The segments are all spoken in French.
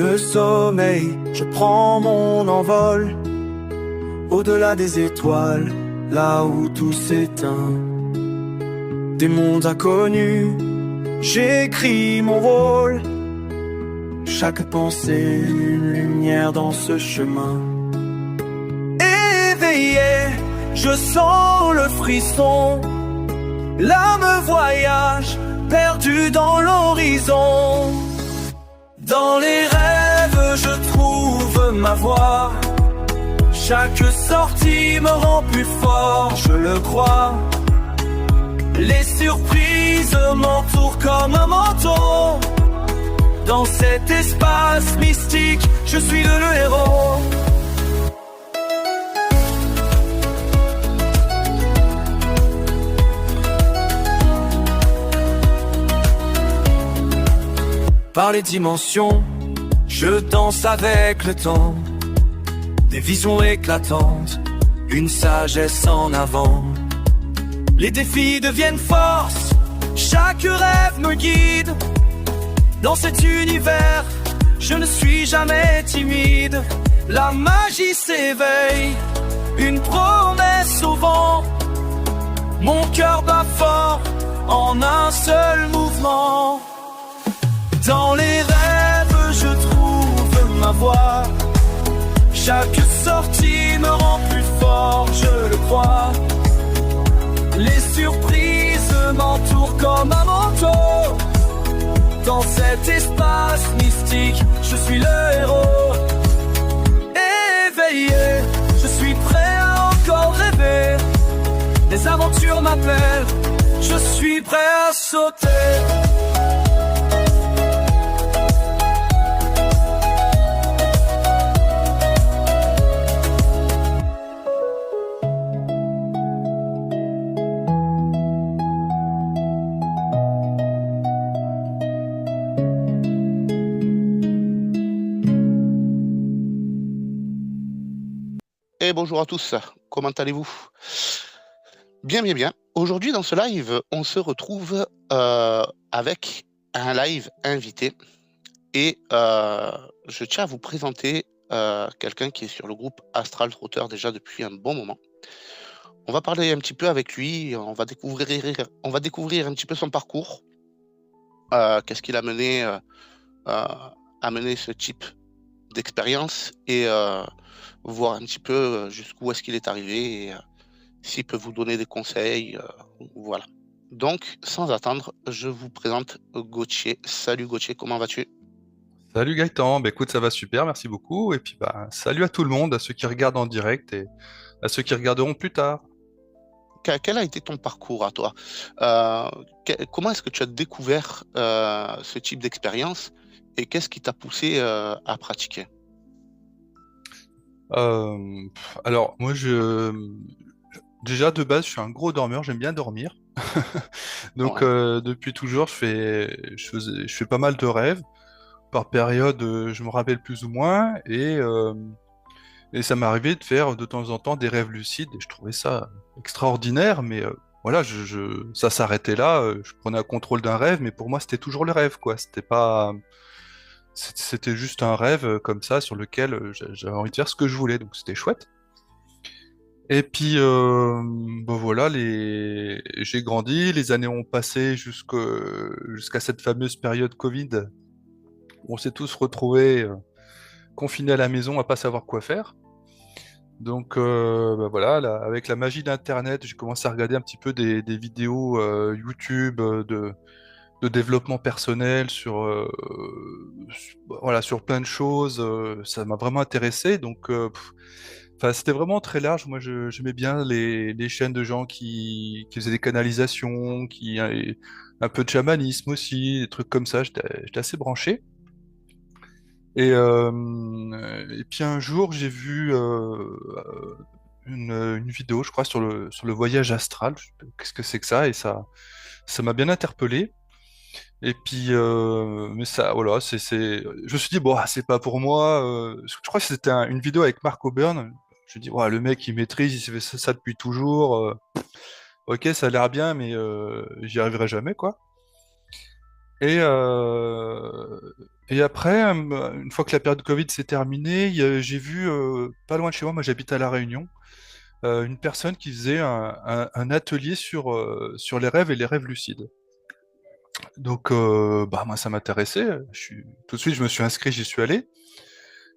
le sommeil, je prends mon envol, au-delà des étoiles, là où tout s'éteint. Des mondes inconnus, j'écris mon rôle. Chaque pensée, une lumière dans ce chemin. Éveillé, je sens le frisson. L'âme voyage, perdue dans l'horizon. Dans les rêves, je trouve ma voie. Chaque sortie me rend plus fort, je le crois. Les surprises m'entourent comme un manteau. Dans cet espace mystique, je suis le héros. Par les dimensions, je danse avec le temps. Des visions éclatantes, une sagesse en avant. Les défis deviennent force, chaque rêve me guide. Dans cet univers, je ne suis jamais timide. La magie s'éveille, une promesse au vent. Mon cœur bat fort, en un seul mouvement. Dans les rêves, je trouve ma voie. Chaque sortie me rend plus fort, je le crois. Les surprises m'entourent comme un manteau. Dans cet espace mystique, je suis le héros. Éveillé, je suis prêt à encore rêver. Les aventures m'appellent, je suis prêt à sauter. Et bonjour à tous, comment allez-vous? Bien, bien, bien. Aujourd'hui, dans ce live, on se retrouve avec un live invité. Et je tiens à vous présenter quelqu'un qui est sur le groupe Astral Trotter déjà depuis un bon moment. On va parler un petit peu avec lui, on va découvrir un petit peu son parcours. Qu'est-ce qu'il a mené à mener ce type d'expérience et voir un petit peu jusqu'où est-ce qu'il est arrivé et s'il peut vous donner des conseils. Voilà. Donc, sans attendre, je vous présente Gauthier. Salut Gauthier, comment vas-tu? Salut Gaëtan, bah écoute, ça va super, merci beaucoup. Et puis bah salut à tout le monde, à ceux qui regardent en direct et à ceux qui regarderont plus tard. Quel a été ton parcours à toi? Comment est-ce que tu as découvert ce type d'expérience et qu'est-ce qui t'a poussé à pratiquer? Alors moi déjà de base je suis un gros dormeur, j'aime bien dormir. Donc Ouais, depuis toujours je fais pas mal de rêves. Par période, je me rappelle plus ou moins et ça m'est arrivé de faire de temps en temps des rêves lucides et je trouvais ça extraordinaire, mais voilà, ça s'arrêtait là, je prenais un contrôle d'un rêve, mais pour moi c'était toujours le rêve, quoi. C'était juste un rêve comme ça sur lequel j'avais envie de faire ce que je voulais, donc c'était chouette. Et puis ben voilà, j'ai grandi, les années ont passé jusqu'à cette fameuse période Covid où on s'est tous retrouvés confinés à la maison à pas savoir quoi faire. Donc bah voilà, avec la magie d'Internet, j'ai commencé à regarder un petit peu des vidéos YouTube de développement personnel voilà, sur plein de choses. Ça m'a vraiment intéressé. Donc enfin, c'était vraiment très large. Moi, j'aimais bien les chaînes de gens qui faisaient des canalisations, un peu de chamanisme aussi, des trucs comme ça. J'étais assez branché. Et puis un jour, j'ai vu une vidéo, je crois, sur le voyage astral. Qu'est-ce que c'est que ça? Et ça m'a bien interpellé. Et puis, mais ça, voilà, je me suis dit, bon, ah, c'est pas pour moi. Je crois que c'était une vidéo avec Mark O'Byrne. Je me dis, ouais, le mec, il maîtrise, il fait ça depuis toujours. Ok, ça a l'air bien, mais j'y arriverai jamais, quoi. Et, euh, Et après, une fois que la période de Covid s'est terminée, j'ai vu, pas loin de chez moi, moi j'habite à La Réunion, une personne qui faisait un atelier sur les rêves et les rêves lucides. Donc, bah, moi ça m'intéressait. Tout de suite, je me suis inscrit, j'y suis allé.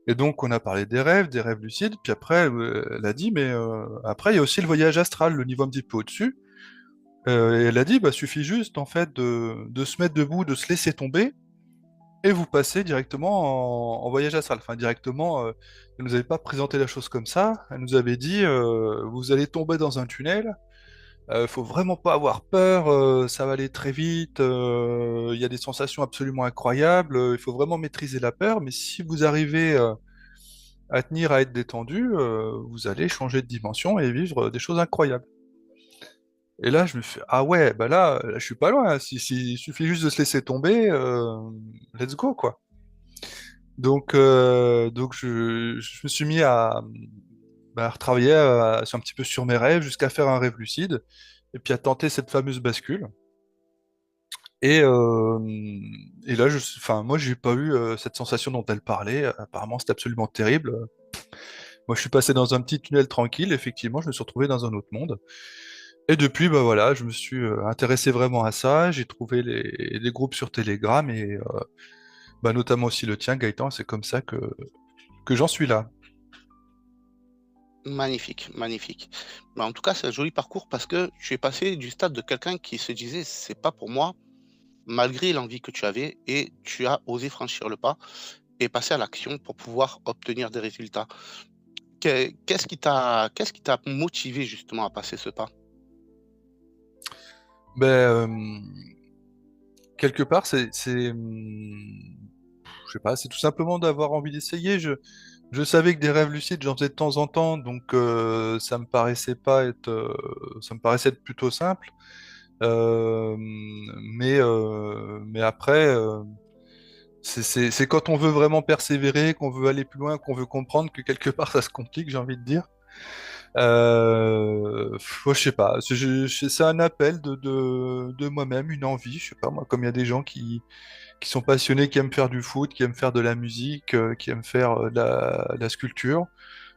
Et donc, on a parlé des rêves lucides. Puis après, elle a dit, mais après, il y a aussi le voyage astral, le niveau un petit peu au-dessus. Et elle a dit, bah, suffit juste en fait de se mettre debout, de se laisser tomber, et vous passez directement en voyage astral. Enfin, directement, elle nous avait pas présenté la chose comme ça. Elle nous avait dit, vous allez tomber dans un tunnel. Faut vraiment pas avoir peur. Ça va aller très vite. Il y a des sensations absolument incroyables. Il faut vraiment maîtriser la peur. Mais si vous arrivez à tenir, à être détendu, vous allez changer de dimension et vivre des choses incroyables. Et là, je me fais, ah ouais, bah là, je suis pas loin. Il suffit juste de se laisser tomber, let's go, quoi. Donc je me suis mis à, bah, à retravailler un petit peu sur mes rêves jusqu'à faire un rêve lucide et puis à tenter cette fameuse bascule. Et, euh, et là, enfin, moi, j'ai pas eu cette sensation dont elle parlait. Apparemment, c'était absolument terrible. Moi, je suis passé dans un petit tunnel tranquille. Effectivement, je me suis retrouvé dans un autre monde. Et depuis, bah voilà, je me suis intéressé vraiment à ça. J'ai trouvé les groupes sur Telegram et bah, notamment aussi le tien, Gaëtan. C'est comme ça que j'en suis là. Magnifique, magnifique. Mais en tout cas, c'est un joli parcours parce que tu es passé du stade de quelqu'un qui se disait c'est pas pour moi, malgré l'envie que tu avais, et tu as osé franchir le pas et passer à l'action pour pouvoir obtenir des résultats. Qu'est-ce qui t'a motivé justement à passer ce pas? Ben, quelque part, je sais pas, c'est tout simplement d'avoir envie d'essayer. Je savais que des rêves lucides, j'en faisais de temps en temps, donc ça me paraissait être plutôt simple. Mais après, c'est quand on veut vraiment persévérer, qu'on veut aller plus loin, qu'on veut comprendre que quelque part ça se complique, j'ai envie de dire. Je sais pas, c'est un appel de moi-même, une envie, je sais pas moi, comme il y a des gens qui sont passionnés, qui aiment faire du foot, qui aiment faire de la musique, qui aiment faire de la sculpture.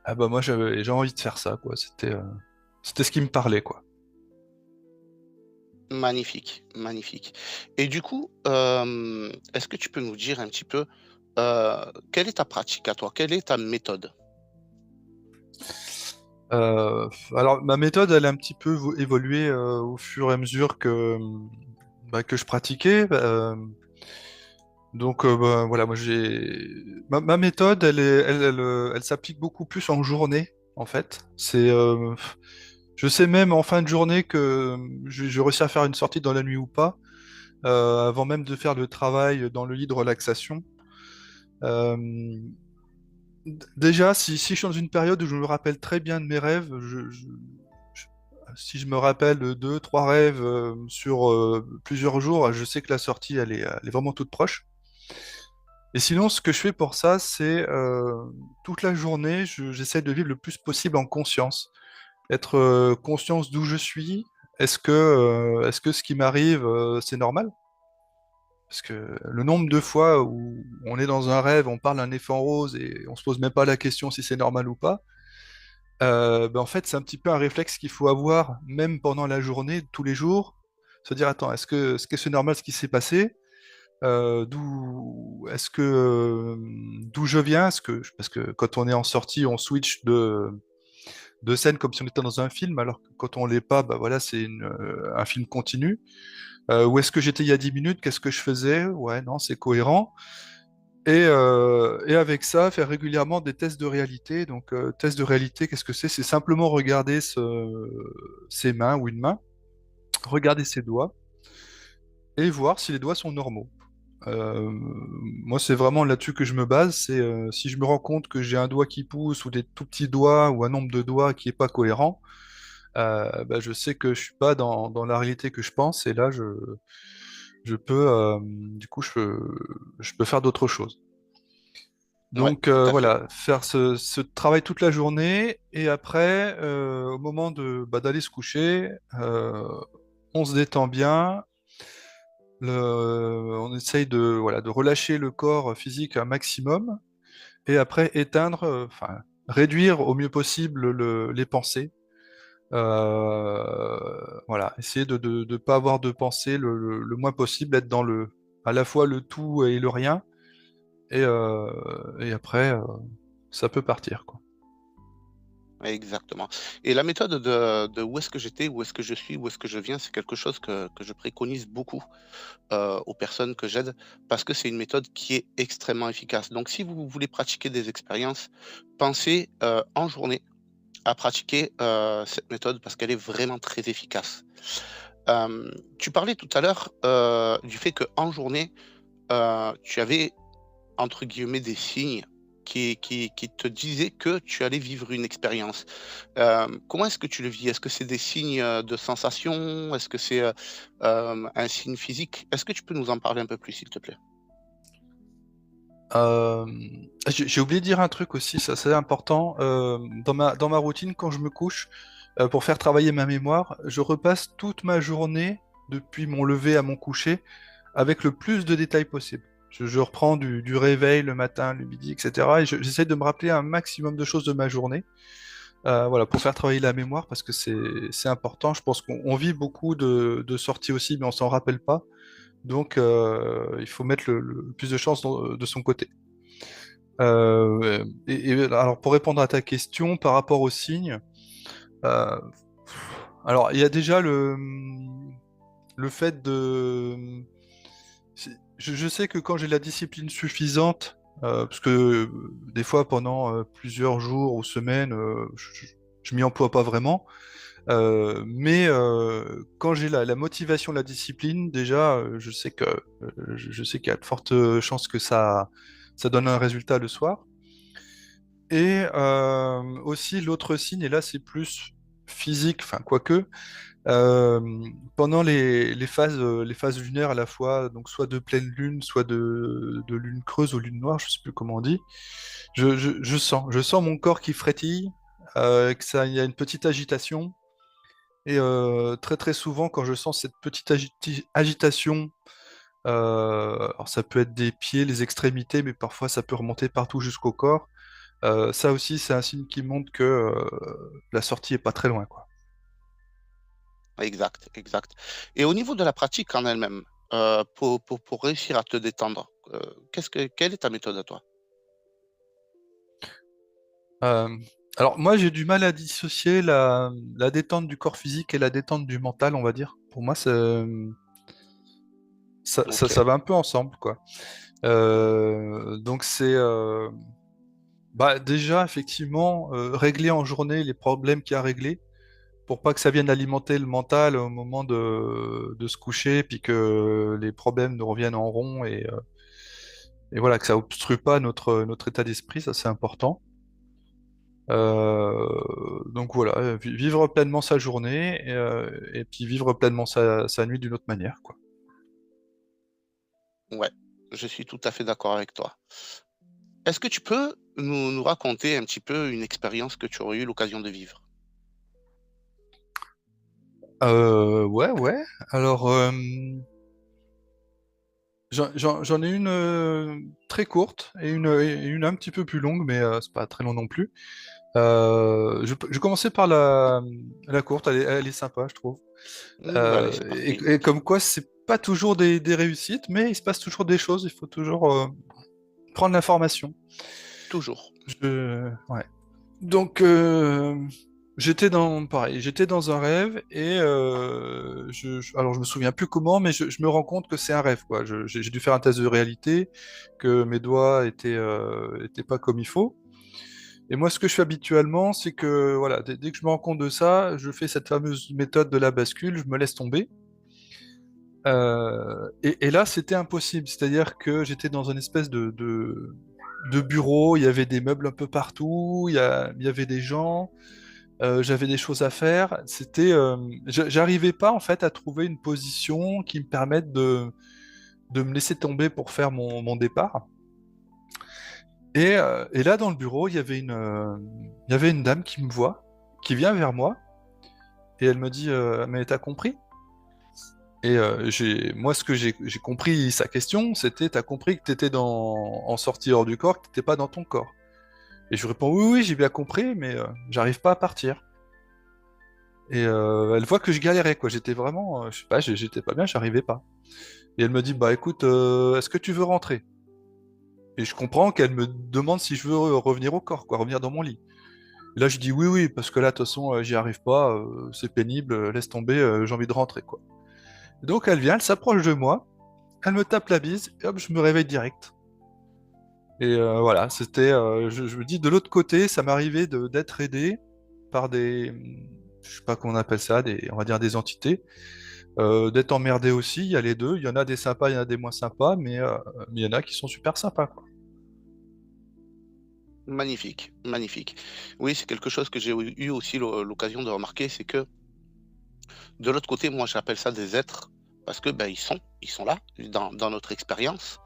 Ah bah moi j'ai envie de faire ça, quoi. C'était ce qui me parlait, quoi. Magnifique, magnifique. Et du coup, est-ce que tu peux nous dire un petit peu, quelle est ta pratique à toi? Quelle est ta méthode? Alors ma méthode, elle a un petit peu évolué au fur et à mesure que je pratiquais. Donc bah, voilà, moi ma méthode, elle s'applique beaucoup plus en journée, en fait. Je sais même en fin de journée que je réussis à faire une sortie dans la nuit ou pas, avant même de faire le travail dans le lit de relaxation. Euh, Déjà, si je suis dans une période où je me rappelle très bien de mes rêves, je- si je me rappelle de deux, trois rêves sur plusieurs jours, je sais que la sortie, elle est vraiment toute proche. Et sinon, ce que je fais pour ça, c'est toute la journée, j'essaie de vivre le plus possible en conscience. Être conscience d'où je suis. Est-ce que ce qui m'arrive, c'est normal? Parce que le nombre de fois où on est dans un rêve, on parle d'un éléphant rose et on se pose même pas la question si c'est normal ou pas, ben en fait, c'est un petit peu un réflexe qu'il faut avoir même pendant la journée, tous les jours. Se dire, attends, est-ce que c'est normal ce qui s'est passé? D'où je viens? Parce que quand on est en sortie, on switch de scène comme si on était dans un film, alors que quand on l'est pas, bah voilà, un film continu. Où est-ce que j'étais il y a 10 minutes? Qu'est-ce que je faisais? Ouais, non, c'est cohérent. Et avec ça, faire régulièrement des tests de réalité. Donc, test de réalité, qu'est-ce que c'est? C'est simplement regarder ses mains ou une main, regarder ses doigts et voir si les doigts sont normaux. Moi, c'est vraiment là-dessus que je me base. C'est si je me rends compte que j'ai un doigt qui pousse ou des tout petits doigts ou un nombre de doigts qui est pas cohérent, bah, je sais que je suis pas dans la réalité que je pense. Et là, je peux, du coup, je peux faire d'autres choses. Ouais, Donc tout à fait. voilà, faire ce travail toute la journée et après, au moment d'aller se coucher, on se détend bien, on essaye voilà, de relâcher le corps physique un maximum, et après éteindre, enfin, réduire au mieux possible les pensées. Voilà, essayer de ne pas avoir de pensées le moins possible, être dans à la fois le tout et le rien, et après, ça peut partir, quoi. Exactement. Et la méthode de où est-ce que j'étais, où est-ce que je suis, où est-ce que je viens, c'est quelque chose que je préconise beaucoup aux personnes que j'aide parce que c'est une méthode qui est extrêmement efficace. Donc, si vous voulez pratiquer des expériences, pensez en journée à pratiquer cette méthode parce qu'elle est vraiment très efficace. Tu parlais tout à l'heure du fait qu'en journée, tu avais entre guillemets «des signes» qui te disaient que tu allais vivre une expérience. Comment est-ce que tu le vis? Est-ce que c'est des signes, de sensations? Est-ce que c'est, un signe physique? Est-ce que tu peux nous en parler un peu plus, s'il te plaît? J'ai oublié de dire un truc aussi, ça c'est important. Dans ma routine, quand je me couche, pour faire travailler ma mémoire, je repasse toute ma journée, depuis mon lever à mon coucher, avec le plus de détails possible. Je reprends du réveil le matin, le midi, etc. Et j'essaie de me rappeler un maximum de choses de ma journée, voilà, pour faire travailler la mémoire, parce que c'est important. Je pense qu'on vit beaucoup de sorties aussi, mais on s'en rappelle pas. Donc, il faut mettre le plus de chance de son côté. Alors, pour répondre à ta question par rapport aux signes, euh, alors il y a déjà le fait de... Je sais que quand j'ai la discipline suffisante, parce que des fois pendant plusieurs jours ou semaines, je m'y emploie pas vraiment, mais quand j'ai la motivation, la discipline, déjà, je sais qu'il y a de fortes chances que ça donne un résultat le soir. Et aussi l'autre signe, et là c'est plus physique, enfin quoique, euh, pendant les phases lunaires à la fois, donc soit de pleine lune, soit de lune creuse ou lune noire, je sais plus comment on dit, je sens mon corps qui frétille, que ça, il y a une petite agitation. Et très très souvent, quand je sens cette petite agitation, alors ça peut être des pieds, les extrémités, mais parfois ça peut remonter partout jusqu'au corps. Ça aussi, c'est un signe qui montre que la sortie est pas très loin, quoi. Exact, exact. Et au niveau de la pratique en elle-même, pour réussir à te détendre, quelle est ta méthode à toi? Euh, alors moi, j'ai du mal à dissocier la détente du corps physique et la détente du mental, on va dire. Pour moi, OK. ça va un peu ensemble, quoi. Donc bah, déjà, effectivement, régler en journée les problèmes qu'il y a à régler, pour pas que ça vienne alimenter le mental au moment de se coucher, puis que les problèmes nous reviennent en rond, et voilà, que ça obstrue pas notre état d'esprit, ça c'est important. Donc voilà, vivre pleinement sa journée, et puis vivre pleinement sa nuit d'une autre manière, quoi. Ouais, je suis tout à fait d'accord avec toi. Est-ce que tu peux nous raconter un petit peu une expérience que tu aurais eu l'occasion de vivre? Ouais, ouais. Alors, j'en ai une très courte et une un petit peu plus longue, mais c'est pas très long non plus. Je commençais par la courte, elle est sympa, je trouve. Mmh, bah, allez, c'est parti. Et comme quoi, c'est pas toujours des réussites, mais il se passe toujours des choses, il faut toujours prendre l'information. Toujours. Ouais. Donc, pareil, j'étais dans un rêve, et alors je me souviens plus comment, mais je me rends compte que c'est un rêve, quoi. J'ai dû faire un test de réalité, que mes doigts étaient pas comme il faut. Et moi, ce que je fais habituellement, c'est que voilà, dès que je me rends compte de ça, je fais cette fameuse méthode de la bascule, je me laisse tomber. Et là, c'était impossible. C'est-à-dire que j'étais dans une espèce de bureau, il y avait des meubles un peu partout, il y avait des gens, j'avais des choses à faire. J'arrivais pas en fait à trouver une position qui me permette de me laisser tomber pour faire mon départ. Et là, dans le bureau, il y avait une dame qui me voit, qui vient vers moi, et elle me dit, mais t'as compris? Et moi, ce que j'ai compris sa question, c'était, t'as compris que t'étais en sortie hors du corps, que t'étais pas dans ton corps. Et je lui réponds, oui, oui, j'ai bien compris, mais j'arrive pas à partir. Et elle voit que je galérais, quoi. J'étais vraiment, je sais pas, j'étais pas bien, j'arrivais pas. Et elle me dit, bah écoute, est-ce que tu veux rentrer? Et je comprends qu'elle me demande si je veux revenir au corps, quoi, revenir dans mon lit. Et là, je dis oui, oui, parce que là, de toute façon, j'y arrive pas, c'est pénible, laisse tomber, j'ai envie de rentrer, quoi. Donc elle vient, elle s'approche de moi, elle me tape la bise, et hop, je me réveille direct. Et voilà, c'était, je me dis, de l'autre côté, ça m'arrivait d'être aidé par des, je sais pas comment on appelle ça, on va dire des entités, d'être emmerdé aussi, il y a les deux, il y en a des sympas, il y en a des moins sympas, mais il y en a qui sont super sympas, quoi. Magnifique, magnifique. Oui, c'est quelque chose que j'ai eu aussi l'occasion de remarquer, c'est que de l'autre côté, moi j'appelle ça des êtres, parce que ben, ils sont là, dans notre expérience.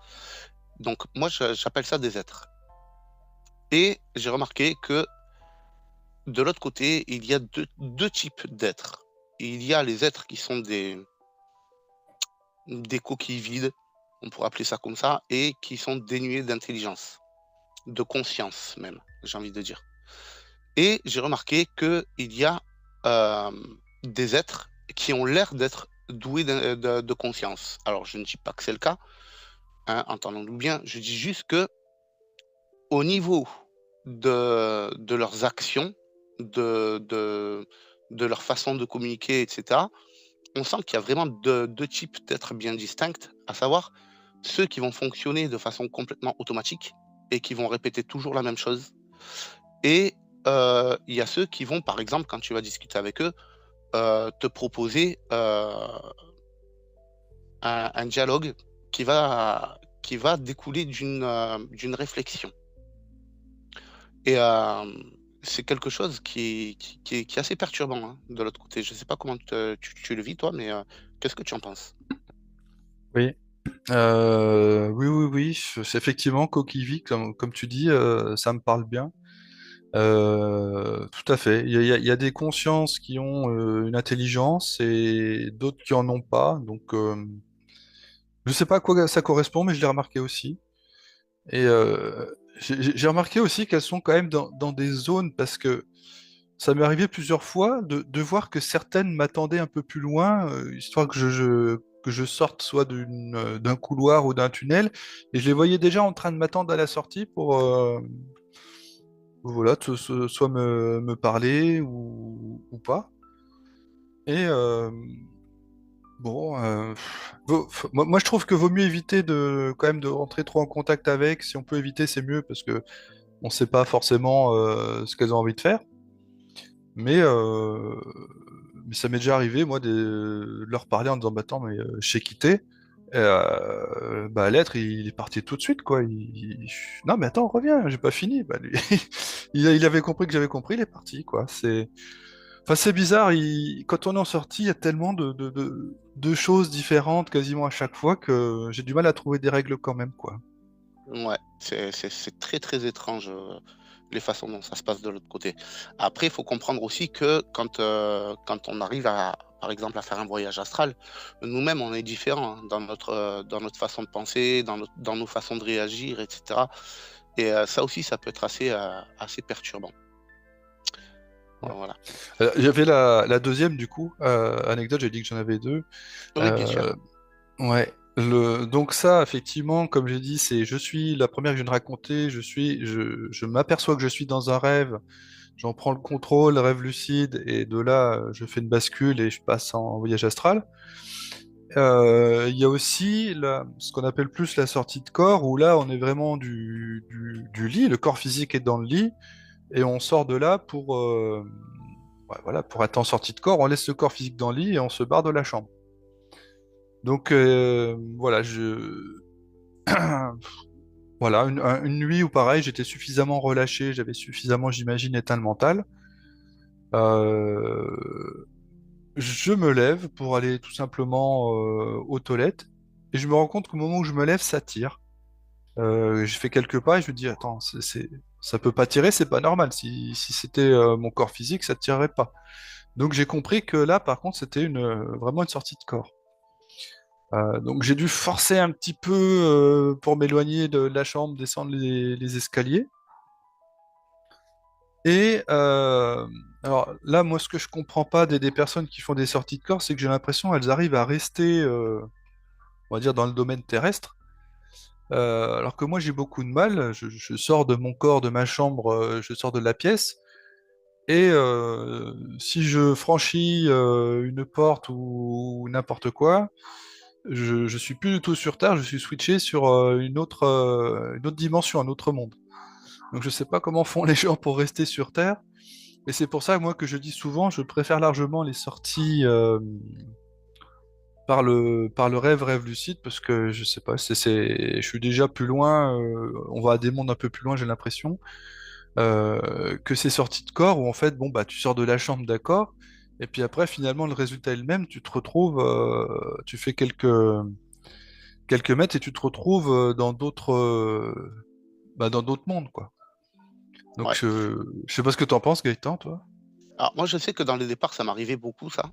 Donc moi j'appelle ça des êtres. Et j'ai remarqué que de l'autre côté, il y a deux types d'êtres. Il y a les êtres qui sont des coquilles vides, on pourrait appeler ça comme ça, et qui sont dénués d'intelligence, de conscience même, j'ai envie de dire. Et j'ai remarqué qu'il y a euh, des êtres qui ont l'air d'être doués de conscience. Alors, je ne dis pas que c'est le cas, hein, entendons-nous bien, je dis juste que au niveau de leurs actions, de, de, de leur façon de communiquer, etc., on sent qu'il y a vraiment deux types d'êtres bien distincts, à savoir ceux qui vont fonctionner de façon complètement automatique et qui vont répéter toujours la même chose. Et il y a ceux qui vont, par exemple, quand tu vas discuter avec eux, te proposer un dialogue qui va découler d'une réflexion. Et c'est quelque chose qui est assez perturbant, hein, de l'autre côté. Je ne sais pas comment tu le vis, toi, mais qu'est-ce que tu en penses? Oui. Oui, oui, oui, c'est effectivement coquille vide, comme tu dis, ça me parle bien. Tout à fait. Il y a des consciences qui ont une intelligence et d'autres qui en ont pas. Donc, je sais pas à quoi ça correspond, mais je l'ai remarqué aussi. Et j'ai remarqué aussi qu'elles sont quand même dans des zones parce que ça m'est arrivé plusieurs fois de voir que certaines m'attendaient un peu plus loin, histoire que je sorte soit d'un couloir ou d'un tunnel, et je les voyais déjà en train de m'attendre à la sortie pour voilà, soit me parler ou pas. Et bon, moi je trouve que vaut mieux éviter quand même de rentrer trop en contact avec. Si on peut éviter, c'est mieux parce que on sait pas forcément ce qu'elles ont envie de faire. Mais, euh, mais ça m'est déjà arrivé, moi, de leur parler en disant, bah attends, mais je sais quitter. Bah l'être, il est parti tout de suite, quoi. Non, mais attends, reviens, j'ai pas fini. Bah, lui, il avait compris que j'avais compris, il est parti, quoi. Enfin, c'est bizarre, quand on est en sortie, il y a tellement de choses différentes quasiment à chaque fois que j'ai du mal à trouver des règles quand même, quoi. Ouais, c'est très très étrange, les façons dont ça se passe de l'autre côté. Après, il faut comprendre aussi que quand on arrive par exemple, à faire un voyage astral, nous-mêmes, on est différents, hein, dans notre façon de penser, dans nos façons de réagir, etc. Et ça aussi, ça peut être assez perturbant. Voilà. Il y avait la deuxième, du coup, anecdote, j'ai dit que j'en avais deux. Oui, bien sûr. Euh, ouais. Donc ça, effectivement, comme j'ai dit, je suis la première que je viens de raconter, je m'aperçois que je suis dans un rêve, j'en prends le contrôle, rêve lucide, et de là, je fais une bascule et je passe en voyage astral. Il y a aussi ce qu'on appelle plus la sortie de corps, où là, on est vraiment du lit, le corps physique est dans le lit, et on sort de là ouais, voilà, pour être en sortie de corps, on laisse le corps physique dans le lit et on se barre de la chambre. Donc voilà, voilà, une nuit où pareil, j'étais suffisamment relâché, j'avais suffisamment, j'imagine, éteint le mental. Euh, je me lève pour aller tout simplement aux toilettes et je me rends compte qu'au moment où je me lève, ça tire. Je fais quelques pas et je me dis, attends, ça peut pas tirer, c'est pas normal. Si c'était mon corps physique, ça tirerait pas. Donc j'ai compris que là, par contre, c'était vraiment une sortie de corps. Donc j'ai dû forcer un petit peu pour m'éloigner de la chambre, descendre les escaliers. Et alors là, moi, ce que je comprends pas des personnes qui font des sorties de corps, c'est que j'ai l'impression qu'elles arrivent à rester, on va dire, dans le domaine terrestre. Alors que moi, j'ai beaucoup de mal. Je sors de mon corps, de ma chambre, je sors de la pièce. Et si je franchis une porte ou n'importe quoi, je suis plus du tout sur Terre, je suis switché sur une autre dimension, un autre monde. Donc je sais pas comment font les gens pour rester sur Terre. Et c'est pour ça, moi, que je dis souvent, je préfère largement les sorties par le rêve lucide, parce que je sais pas, je suis déjà plus loin, on va à des mondes un peu plus loin, j'ai l'impression, que ces sorties de corps où en fait, bon, bah, tu sors de la chambre, d'accord, et puis après, finalement, le résultat est le même, tu te retrouves, tu fais quelques mètres et tu te retrouves dans d'autres mondes, quoi. Donc, Ouais. je sais pas ce que t'en penses, Gaëtan, toi. Alors moi, je sais que dans les départs, ça m'arrivait beaucoup, ça.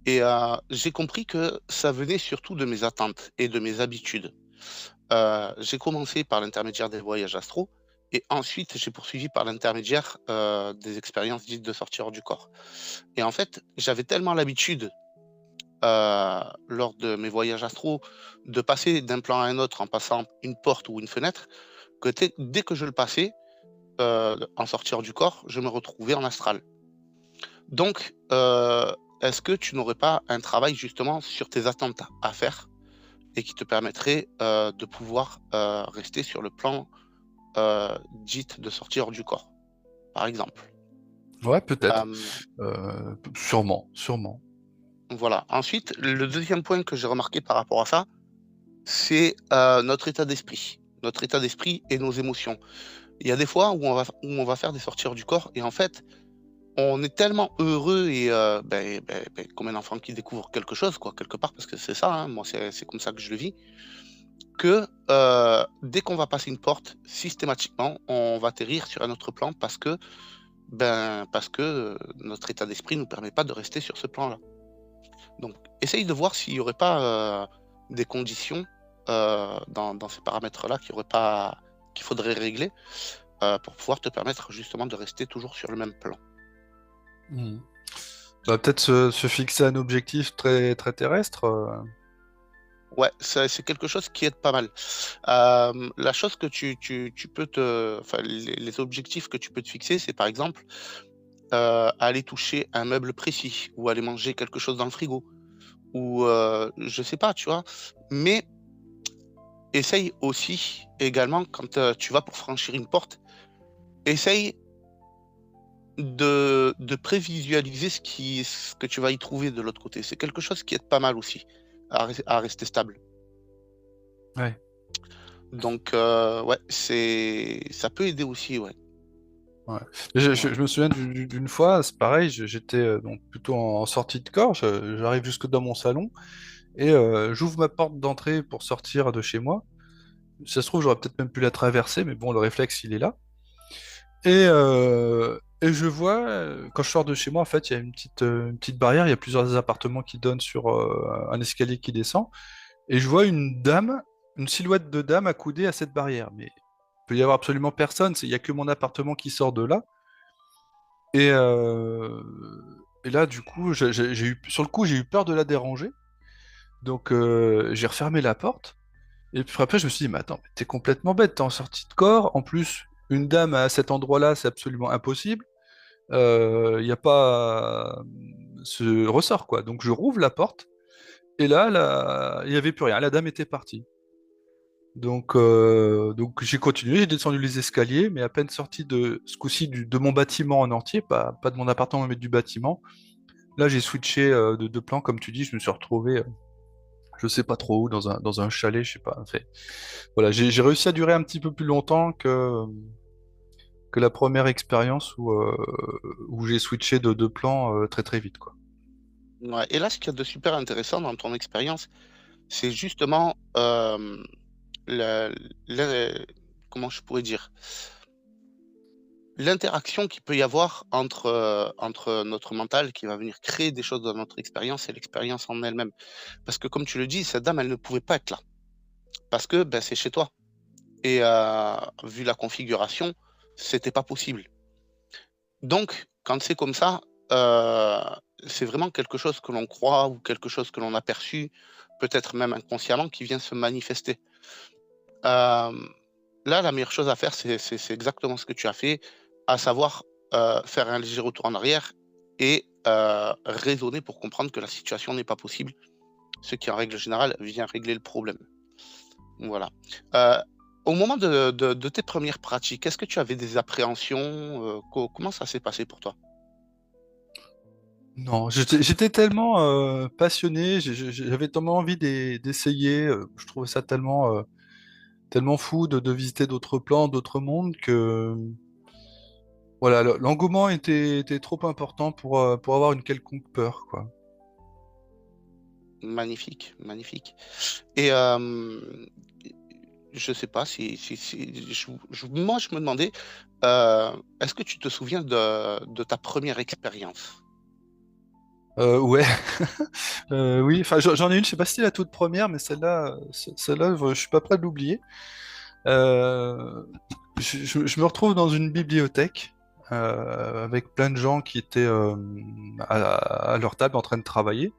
Et j'ai compris que ça venait surtout de mes attentes et de mes habitudes. J'ai commencé par l'intermédiaire des voyages astro et ensuite j'ai poursuivi par l'intermédiaire, des expériences dites de sortie hors du corps. Et en fait, j'avais tellement l'habitude, lors de mes voyages astro, de passer d'un plan à un autre en passant une porte ou une fenêtre, que dès que je le passais, en sortie hors du corps, je me retrouvais en astral. Donc, est-ce que tu n'aurais pas un travail justement sur tes attentes à faire et qui te permettrait de pouvoir rester sur le plan dit de sortie hors du corps, par exemple? Ouais, peut-être. Euh, Sûrement, sûrement. voilà. Ensuite, le deuxième point que j'ai remarqué par rapport à ça, c'est notre état d'esprit. Notre état d'esprit et nos émotions. Il y a des fois où on va faire des sorties hors du corps et en fait, on est tellement heureux et comme un enfant qui découvre quelque chose, quoi, quelque part, parce que c'est ça, hein, moi, c'est comme ça que je le vis, que dès qu'on va passer une porte, systématiquement, on va atterrir sur un autre plan parce que notre état d'esprit ne nous permet pas de rester sur ce plan-là. Donc, essaye de voir s'il n'y aurait pas des conditions dans ces paramètres-là qu'il faudrait régler pour pouvoir te permettre justement de rester toujours sur le même plan. Mhm. Bah, peut-être se fixer un objectif très, très terrestre. Ouais, c'est quelque chose qui aide pas mal. La chose que tu peux enfin, les objectifs que tu peux te fixer, c'est par exemple aller toucher un meuble précis ou aller manger quelque chose dans le frigo ou je sais pas, tu vois. Mais essaye aussi également quand tu vas pour franchir une porte, essaye de prévisualiser ce que tu vas y trouver de l'autre côté. C'est quelque chose qui aide pas mal aussi à rester stable. Ouais. Donc, ouais, ça peut aider aussi, ouais. Ouais. Ouais. Je me souviens d'une fois, c'est pareil, j'étais donc plutôt en sortie de corps, j'arrive jusque dans mon salon et j'ouvre ma porte d'entrée pour sortir de chez moi. Ça se trouve, j'aurais peut-être même pu la traverser, mais bon, le réflexe, il est là. Et je vois, quand je sors de chez moi, en fait, il y a une petite barrière, il y a plusieurs appartements qui donnent sur un escalier qui descend, et je vois une dame, une silhouette de dame accoudée à cette barrière. Mais il peut y avoir absolument personne, il y a que mon appartement qui sort de là. Et, euh, et là, du coup, sur le coup, j'ai eu peur de la déranger. Donc, j'ai refermé la porte. Et puis après, je me suis dit, mais attends, mais t'es complètement bête, t'es en sortie de corps. En plus, une dame à cet endroit-là, c'est absolument impossible. Il n'y a pas ce ressort, quoi. Donc, je rouvre la porte. Et là, il n'y avait plus rien. La dame était partie. Donc j'ai continué, j'ai descendu les escaliers, mais à peine sorti de ce coup-ci de mon bâtiment en entier, pas de mon appartement, mais du bâtiment. Là, j'ai switché de plan, comme tu dis, je me suis retrouvé, je sais pas trop où, dans un chalet, je sais pas. Voilà, j'ai réussi à durer un petit peu plus longtemps que la première expérience où j'ai switché de deux plans très très vite, quoi. Ouais. Et là, ce qu'il y a de super intéressant dans ton expérience, c'est justement le, comment je pourrais dire, l'interaction qu'il peut y avoir entre notre mental qui va venir créer des choses dans notre expérience et l'expérience en elle-même. Parce que comme tu le dis, cette dame, elle ne pouvait pas être là. Parce que ben, c'est chez toi. Et vu la configuration, c'était pas possible. Donc, quand c'est comme ça, c'est vraiment quelque chose que l'on croit ou quelque chose que l'on a perçu, peut-être même inconsciemment, qui vient se manifester. Hem, Là, la meilleure chose à faire, c'est exactement ce que tu as fait, à savoir, faire un léger retour en arrière et raisonner pour comprendre que la situation n'est pas possible, ce qui, en règle générale, vient régler le problème. Voilà. Heu, Au moment de tes premières pratiques, est-ce que tu avais des appréhensions? Comment ça s'est passé pour toi? Non, j'étais tellement passionné, j'avais tellement envie d'essayer, je trouvais ça tellement fou de visiter d'autres plans, d'autres mondes que voilà, l'engouement était trop important pour avoir une quelconque peur, quoi. Magnifique, magnifique. Et je sais pas si moi, je me demandais, est-ce que tu te souviens de ta première expérience? Ouais, oui, enfin j'en ai une, je sais pas si c'est la toute première, mais celle-là, je suis pas prêt de l'oublier. Euh, je me retrouve dans une bibliothèque avec plein de gens qui étaient à leur table en train de travailler.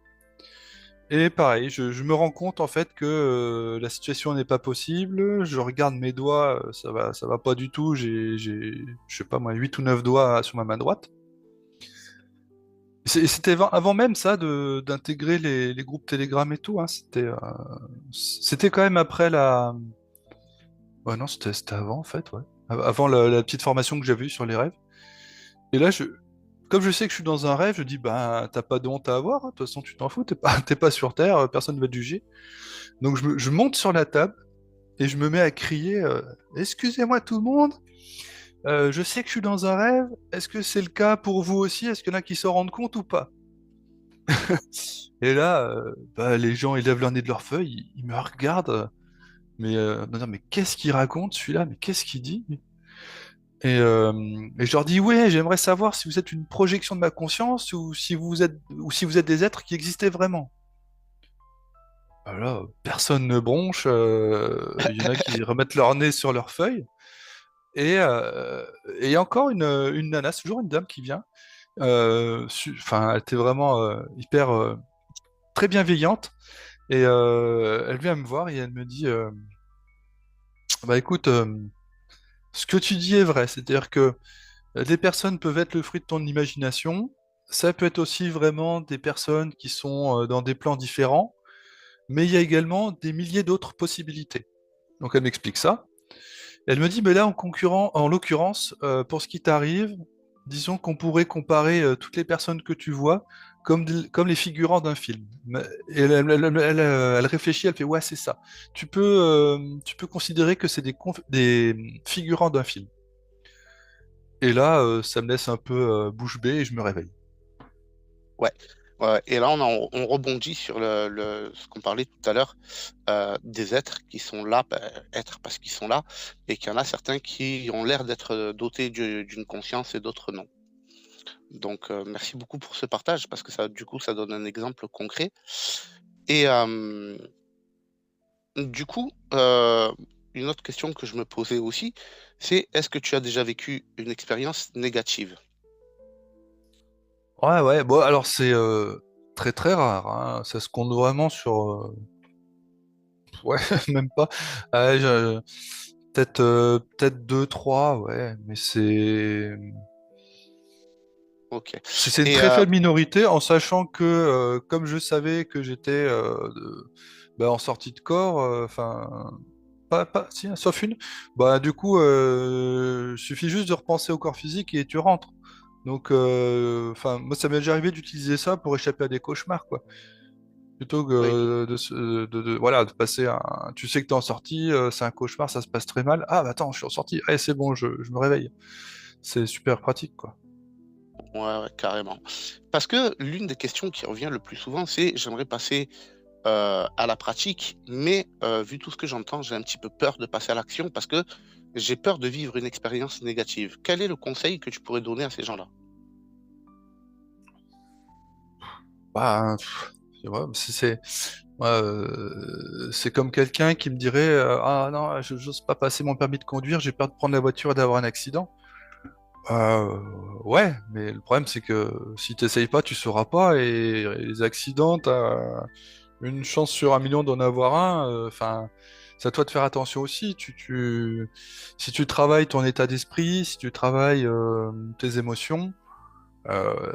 Et pareil, je me rends compte en fait que la situation n'est pas possible. Je regarde mes doigts, ça va pas du tout. Je sais pas moi, 8 ou 9 doigts sur ma main droite. C'était avant même ça d'intégrer les groupes Telegram et tout, hein. C'était quand même après la. Ouais, non, c'était avant en fait, ouais. Avant la petite formation que j'avais eue sur les rêves. Et là, comme je sais que je suis dans un rêve, je dis, bah, t'as pas de honte à avoir, hein. De toute façon, tu t'en fous, t'es pas sur Terre, personne ne va te juger. Donc je monte sur la table et je me mets à crier, excusez-moi tout le monde, je sais que je suis dans un rêve, est-ce que c'est le cas pour vous aussi? Est-ce qu'il y en a qui s'en rendent compte ou pas? Et là, bah, les gens, ils lèvent leur nez de leur feuille, ils me regardent, mais qu'est-ce qu'il raconte celui-là? Mais qu'est-ce qu'il dit? Et je leur dis, ouais, j'aimerais savoir si vous êtes une projection de ma conscience ou si vous êtes des êtres qui existaient vraiment. Ah là, personne ne bronche, il y en a qui remettent leur nez sur leur feuille. Et il y a encore une nana, c'est toujours une dame qui vient. Enfin, elle était vraiment hyper très bienveillante. Et elle vient me voir et elle me dit, bah écoute, ce que tu dis est vrai, c'est-à-dire que des personnes peuvent être le fruit de ton imagination. Ça peut être aussi vraiment des personnes qui sont dans des plans différents, mais il y a également des milliers d'autres possibilités. Donc elle m'explique ça. Elle me dit, mais là, en l'occurrence, pour ce qui t'arrive, disons qu'on pourrait comparer toutes les personnes que tu vois comme les figurants d'un film. Et elle réfléchit, elle fait, ouais, c'est ça. Tu peux considérer que c'est des figurants d'un film. Et là, ça me laisse un peu bouche bée et je me réveille. Ouais, ouais, ouais. Et là, on rebondit sur ce qu'on parlait tout à l'heure, des êtres qui sont là, ben, êtres parce qu'ils sont là, et qu'il y en a certains qui ont l'air d'être dotés d'une conscience et d'autres non. Donc, merci beaucoup pour ce partage parce que ça, du coup, ça donne un exemple concret. Et du coup, une autre question que je me posais aussi, c'est est-ce que tu as déjà vécu une expérience négative? Ouais, ouais, bon, alors c'est très très rare, hein. Ça se compte vraiment sur. Ouais, même pas. Ouais, peut-être deux, trois, ouais, mais Ok. c'est une Et très faible minorité, en sachant que comme je savais que j'étais bah, en sortie de corps, enfin. Pas, si, hein, sauf une. Bah, du coup, suffit juste de repenser au corps physique et tu rentres. Donc, enfin, moi, ça m'est déjà arrivé d'utiliser ça pour échapper à des cauchemars, quoi. Plutôt oui, que voilà, de passer tu sais que t'es en sortie, c'est un cauchemar, ça se passe très mal. Ah, bah attends, je suis en sortie. Ouais, c'est bon, je me réveille. C'est super pratique, quoi. ouais, ouais, carrément. Parce que l'une des questions qui revient le plus souvent, c'est j'aimerais passer à la pratique, mais vu tout ce que j'entends, j'ai un petit peu peur de passer à l'action parce que j'ai peur de vivre une expérience négative. Quel est le conseil que tu pourrais donner à ces gens-là? Bah, ouais, c'est comme quelqu'un qui me dirait ah non, j'ose pas passer mon permis de conduire, j'ai peur de prendre la voiture et d'avoir un accident. Ouais, mais le problème c'est que si t'essayes pas, tu sauras pas, et les accidents, t'as une chance sur un million d'en avoir un. Enfin, c'est à toi de faire attention aussi. Si tu travailles ton état d'esprit, si tu travailles tes émotions, euh,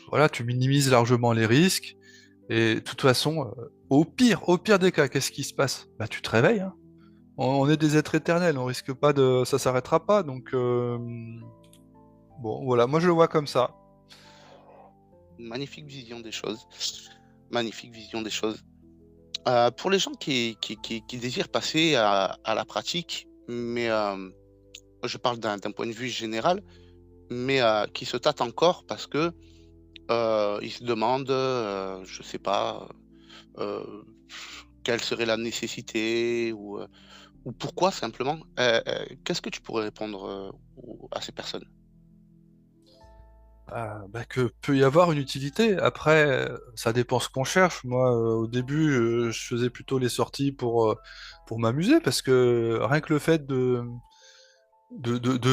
voilà, tu minimises largement les risques. Et de toute façon, au pire des cas, qu'est-ce qui se passe? Bah, tu te réveilles, hein. On est des êtres éternels, on risque pas ça s'arrêtera pas. Donc, bon, voilà, moi je le vois comme ça. Magnifique vision des choses. Magnifique vision des choses. Pour les gens qui désirent passer à la pratique, mais je parle d'un point de vue général, mais qui se tâtent encore parce que ils se demandent, je sais pas, euh, quelle serait la nécessité ou pourquoi simplement. Qu'est-ce que tu pourrais répondre à ces personnes? Bah, que peut y avoir une utilité. Après, ça dépend ce qu'on cherche. Moi, au début, je faisais plutôt les sorties pour m'amuser, parce que rien que le fait de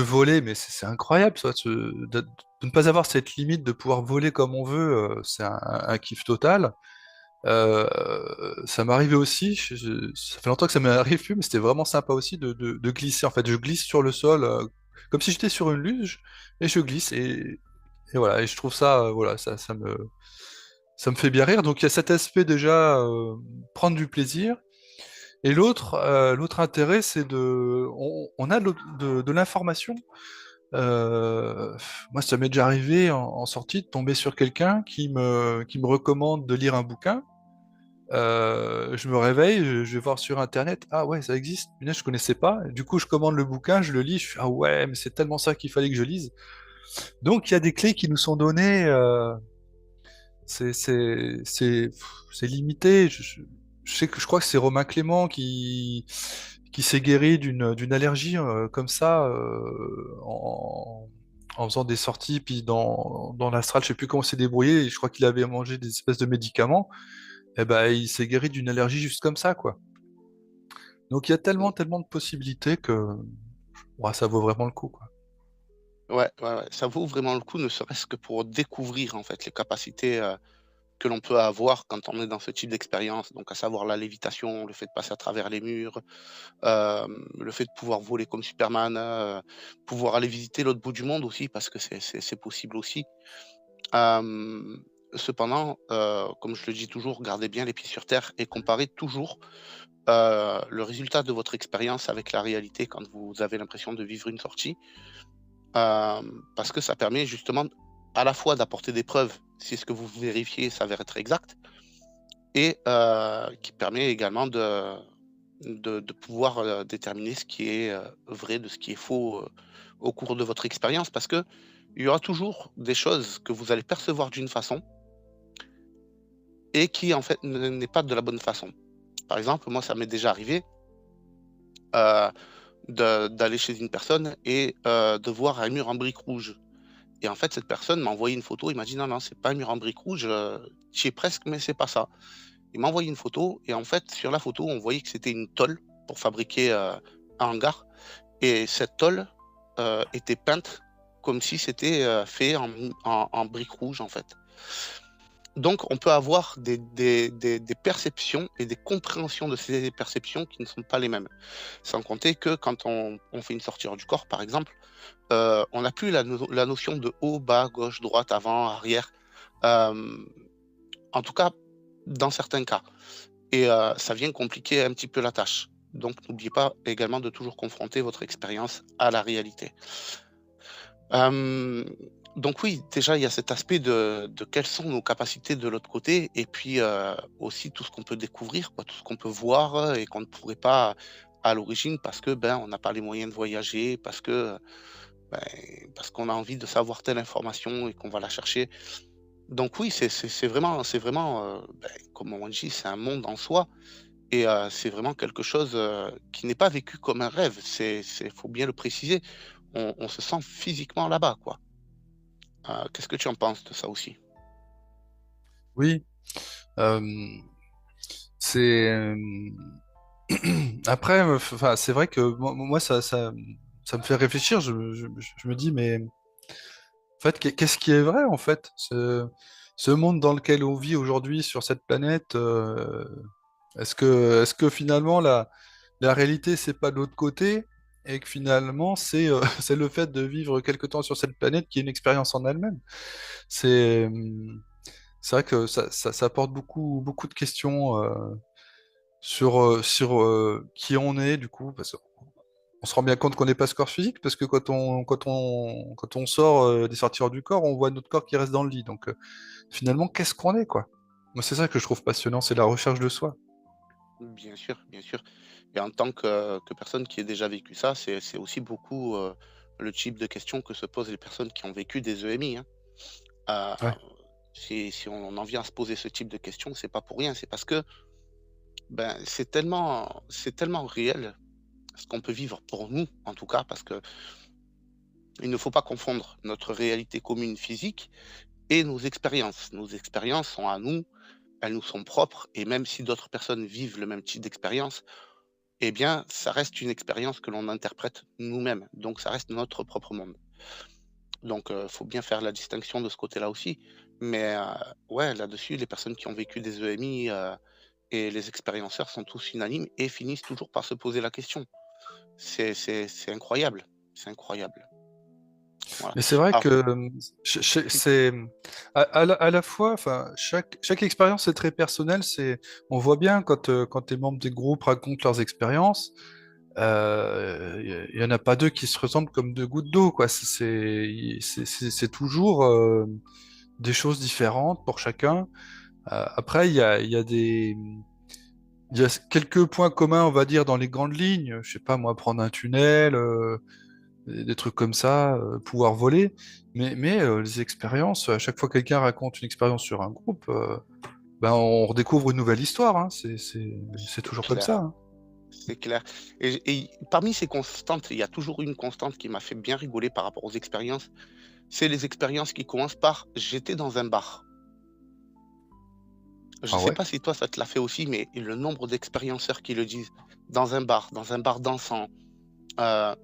voler, mais c'est incroyable, ça, de ne pas avoir cette limite de pouvoir voler comme on veut, c'est un kiff total. Euh, Ça m'arrivait aussi, ça fait longtemps que ça m'arrive plus, mais c'était vraiment sympa aussi de glisser. En fait, je glisse sur le sol, comme si j'étais sur une luge, et je glisse, et voilà, et je trouve ça, voilà, ça me fait bien rire. Donc il y a cet aspect déjà, prendre du plaisir. Et l'autre intérêt, c'est on a de l'information. Moi, ça m'est déjà arrivé en sortie de tomber sur quelqu'un qui me recommande de lire un bouquin. Je me réveille, je vais voir sur Internet, ah ouais, ça existe, punaise, je connaissais pas. Du coup, je commande le bouquin, je le lis, je fais, ah ouais, mais c'est tellement ça qu'il fallait que je lise. Donc, il y a des clés qui nous sont données, c'est c'est- c'est- c'est limité. Je sais que je crois que c'est Romain Clément qui s'est guéri d'une allergie comme ça, en faisant des sorties, puis dans l'astral, je sais plus comment s'est débrouillé, et je crois qu'il avait mangé des espèces de médicaments, et ben il s'est guéri d'une allergie juste comme ça, quoi. Donc il y a tellement de possibilités que ouais, ça vaut vraiment le coup, quoi. Ouais, ouais, ouais, ça vaut vraiment le coup, ne serait-ce que pour découvrir en fait les capacités que l'on peut avoir quand on est dans ce type d'expérience, donc à savoir la lévitation, le fait de passer à travers les murs, le fait de pouvoir voler comme Superman, pouvoir aller visiter l'autre bout du monde aussi, parce que c'est possible aussi. Hem, Cependant, comme je le dis toujours, gardez bien les pieds sur terre et comparez toujours, le résultat de votre expérience avec la réalité quand vous avez l'impression de vivre une sortie. Parce que ça permet justement à la fois d'apporter des preuves si ce que vous vérifiez s'avère être exact et qui permet également de pouvoir, déterminer ce qui est, vrai de ce qui est faux, au cours de votre expérience. Parce que il y aura toujours des choses que vous allez percevoir d'une façon et qui en fait n'est pas de la bonne façon. Par exemple, moi ça m'est déjà arrivé, heu, de d'aller chez une personne et de voir un mur en briques rouges. Et en fait, cette personne m'a envoyé une photo, il m'a dit: «Non, non, c'est pas un mur en briques rouges, tu y es presque, mais c'est pas ça». Il m'a envoyé une photo et en fait, sur la photo, on voyait que c'était une tôle pour fabriquer, un hangar et cette tôle, était peinte comme si c'était, fait en briques rouges, en fait. Donc on peut avoir des perceptions et des compréhensions de ces perceptions qui ne sont pas les mêmes. Sans compter que quand on fait une sortie hors du corps, par exemple, on n'a plus la notion de haut, bas, gauche, droite, avant, arrière, hem, en tout cas dans certains cas et ça vient compliquer un petit peu la tâche. Donc n'oubliez pas également de toujours confronter votre expérience à la réalité. Hem, donc oui, déjà, il y a cet aspect de quelles sont nos capacités de l'autre côté et puis, aussi tout ce qu'on peut découvrir, quoi, tout ce qu'on peut voir, et qu'on ne pourrait pas à l'origine parce que, ben, on n'a pas les moyens de voyager, parce que, ben, parce qu'on a envie de savoir telle information et qu'on va la chercher. Donc oui, c'est vraiment, ben, comme on dit, c'est un monde en soi et c'est vraiment quelque chose, qui n'est pas vécu comme un rêve. Faut bien le préciser. On se sent physiquement là-bas, quoi. Qu'est-ce que tu en penses de ça aussi? Oui, euh, c'est après, enfin, c'est vrai que moi, ça me fait réfléchir. Je me dis, mais en fait, qu'est-ce qui est vrai en fait? Ce monde dans lequel on vit aujourd'hui sur cette planète, est-ce que finalement la réalité c'est pas de l'autre côté et que finalement c'est c'est le fait de vivre quelque temps sur cette planète qui est une expérience en elle-même. C'est c'est vrai que ça apporte beaucoup de questions sur qui on est du coup, parce qu'on se rend bien compte qu'on n'est pas ce corps physique, parce que quand on sort des sorties hors du corps, on voit notre corps qui reste dans le lit. Donc finalement, qu'est-ce qu'on est, quoi? Moi, c'est ça que je trouve passionnant, c'est la recherche de soi. Bien sûr, bien sûr. Et en tant que personne qui a déjà vécu ça, c'est aussi beaucoup, le type de questions que se posent les personnes qui ont vécu des EMI, hein. Ouais, Si on en vient à se poser ce type de questions, c'est pas pour rien. C'est parce que, ben, c'est tellement réel, ce qu'on peut vivre pour nous, en tout cas, parce que il ne faut pas confondre notre réalité commune physique et nos expériences. Nos expériences sont à nous, elles nous sont propres et même si d'autres personnes vivent le même type d'expérience, eh bien, ça reste une expérience que l'on interprète nous-mêmes, donc ça reste notre propre monde. Donc faut bien faire la distinction de ce côté-là aussi. Mais ouais, là-dessus, les personnes qui ont vécu des EMI, et les expérienceurs sont tous unanimes et finissent toujours par se poser la question. C'est incroyable, c'est incroyable. Voilà. mais c'est vrai que Alors tu c'est à la fois, enfin, chaque expérience est très personnelle. On voit bien quand les membres des groupes racontent leurs expériences, il y en a pas deux qui se ressemblent comme deux gouttes d'eau, quoi. C'est toujours des choses différentes pour chacun. Après, il y a quelques points communs, on va dire, dans les grandes lignes. Je sais pas, moi, prendre un tunnel, des trucs comme ça, pouvoir voler. Mais les expériences, à chaque fois que quelqu'un raconte une expérience sur un groupe, ben, on redécouvre une nouvelle histoire, hein. C'est c'est toujours comme ça, clair, hein. c'est clair. Et parmi ces constantes, il y a toujours une constante qui m'a fait bien rigoler par rapport aux expériences, c'est les expériences qui commencent par: «J'étais dans un bar». Je Ah sais ouais? pas si toi ça te l'a fait aussi, mais le nombre d'expérienceurs qui le disent dans un bar dansant, heu,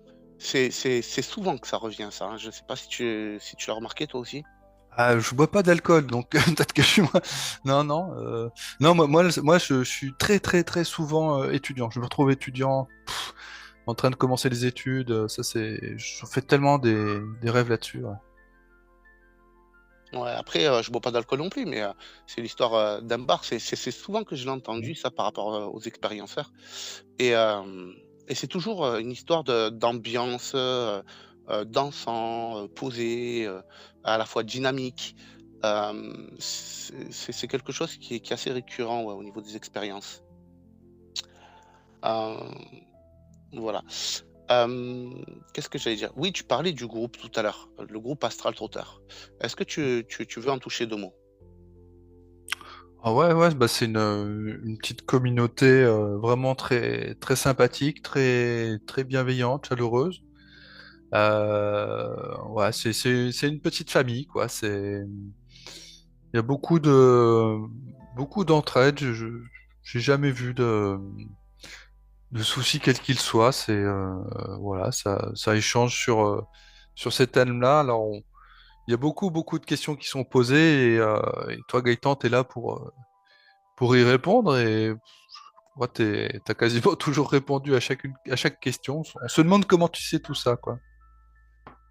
c'est souvent que ça revient ça, hein. Je sais pas si tu l'as remarqué toi aussi? Ah, je bois pas d'alcool, donc peut-être que je suis moi. Non, non, non, moi, je suis très souvent étudiant. Je me retrouve étudiant, en train de commencer les études. Ça, je fais tellement des rêves là-dessus. Ouais. Ouais, après, je bois pas d'alcool non plus, mais c'est l'histoire, d'un bar. C'est souvent que je l'ai entendu ça par rapport, aux expérienceurs et et c'est toujours, une histoire d'ambiance, dansant, posé, à la fois dynamique. C'est quelque chose qui est assez récurrent, ouais, au niveau des expériences. Hem, voilà. Qu'est-ce que j'allais dire? Oui, tu parlais du groupe tout à l'heure, le groupe Astral Trotter. Est-ce que tu veux en toucher 2 mots? Ah ouais, ouais, bah c'est une petite communauté vraiment très sympathique, très bienveillante, chaleureuse. Ouais, c'est une petite famille, quoi. Il y a beaucoup d'entraide. J'ai jamais vu de soucis quels qu'ils soient. Voilà, ça échange sur ces thèmes-là. Il y a beaucoup de questions qui sont posées et toi, Gaëtan, t'es là pour y répondre et ouais, t'as quasiment toujours répondu à chaque question. On se demande comment tu sais tout ça, quoi.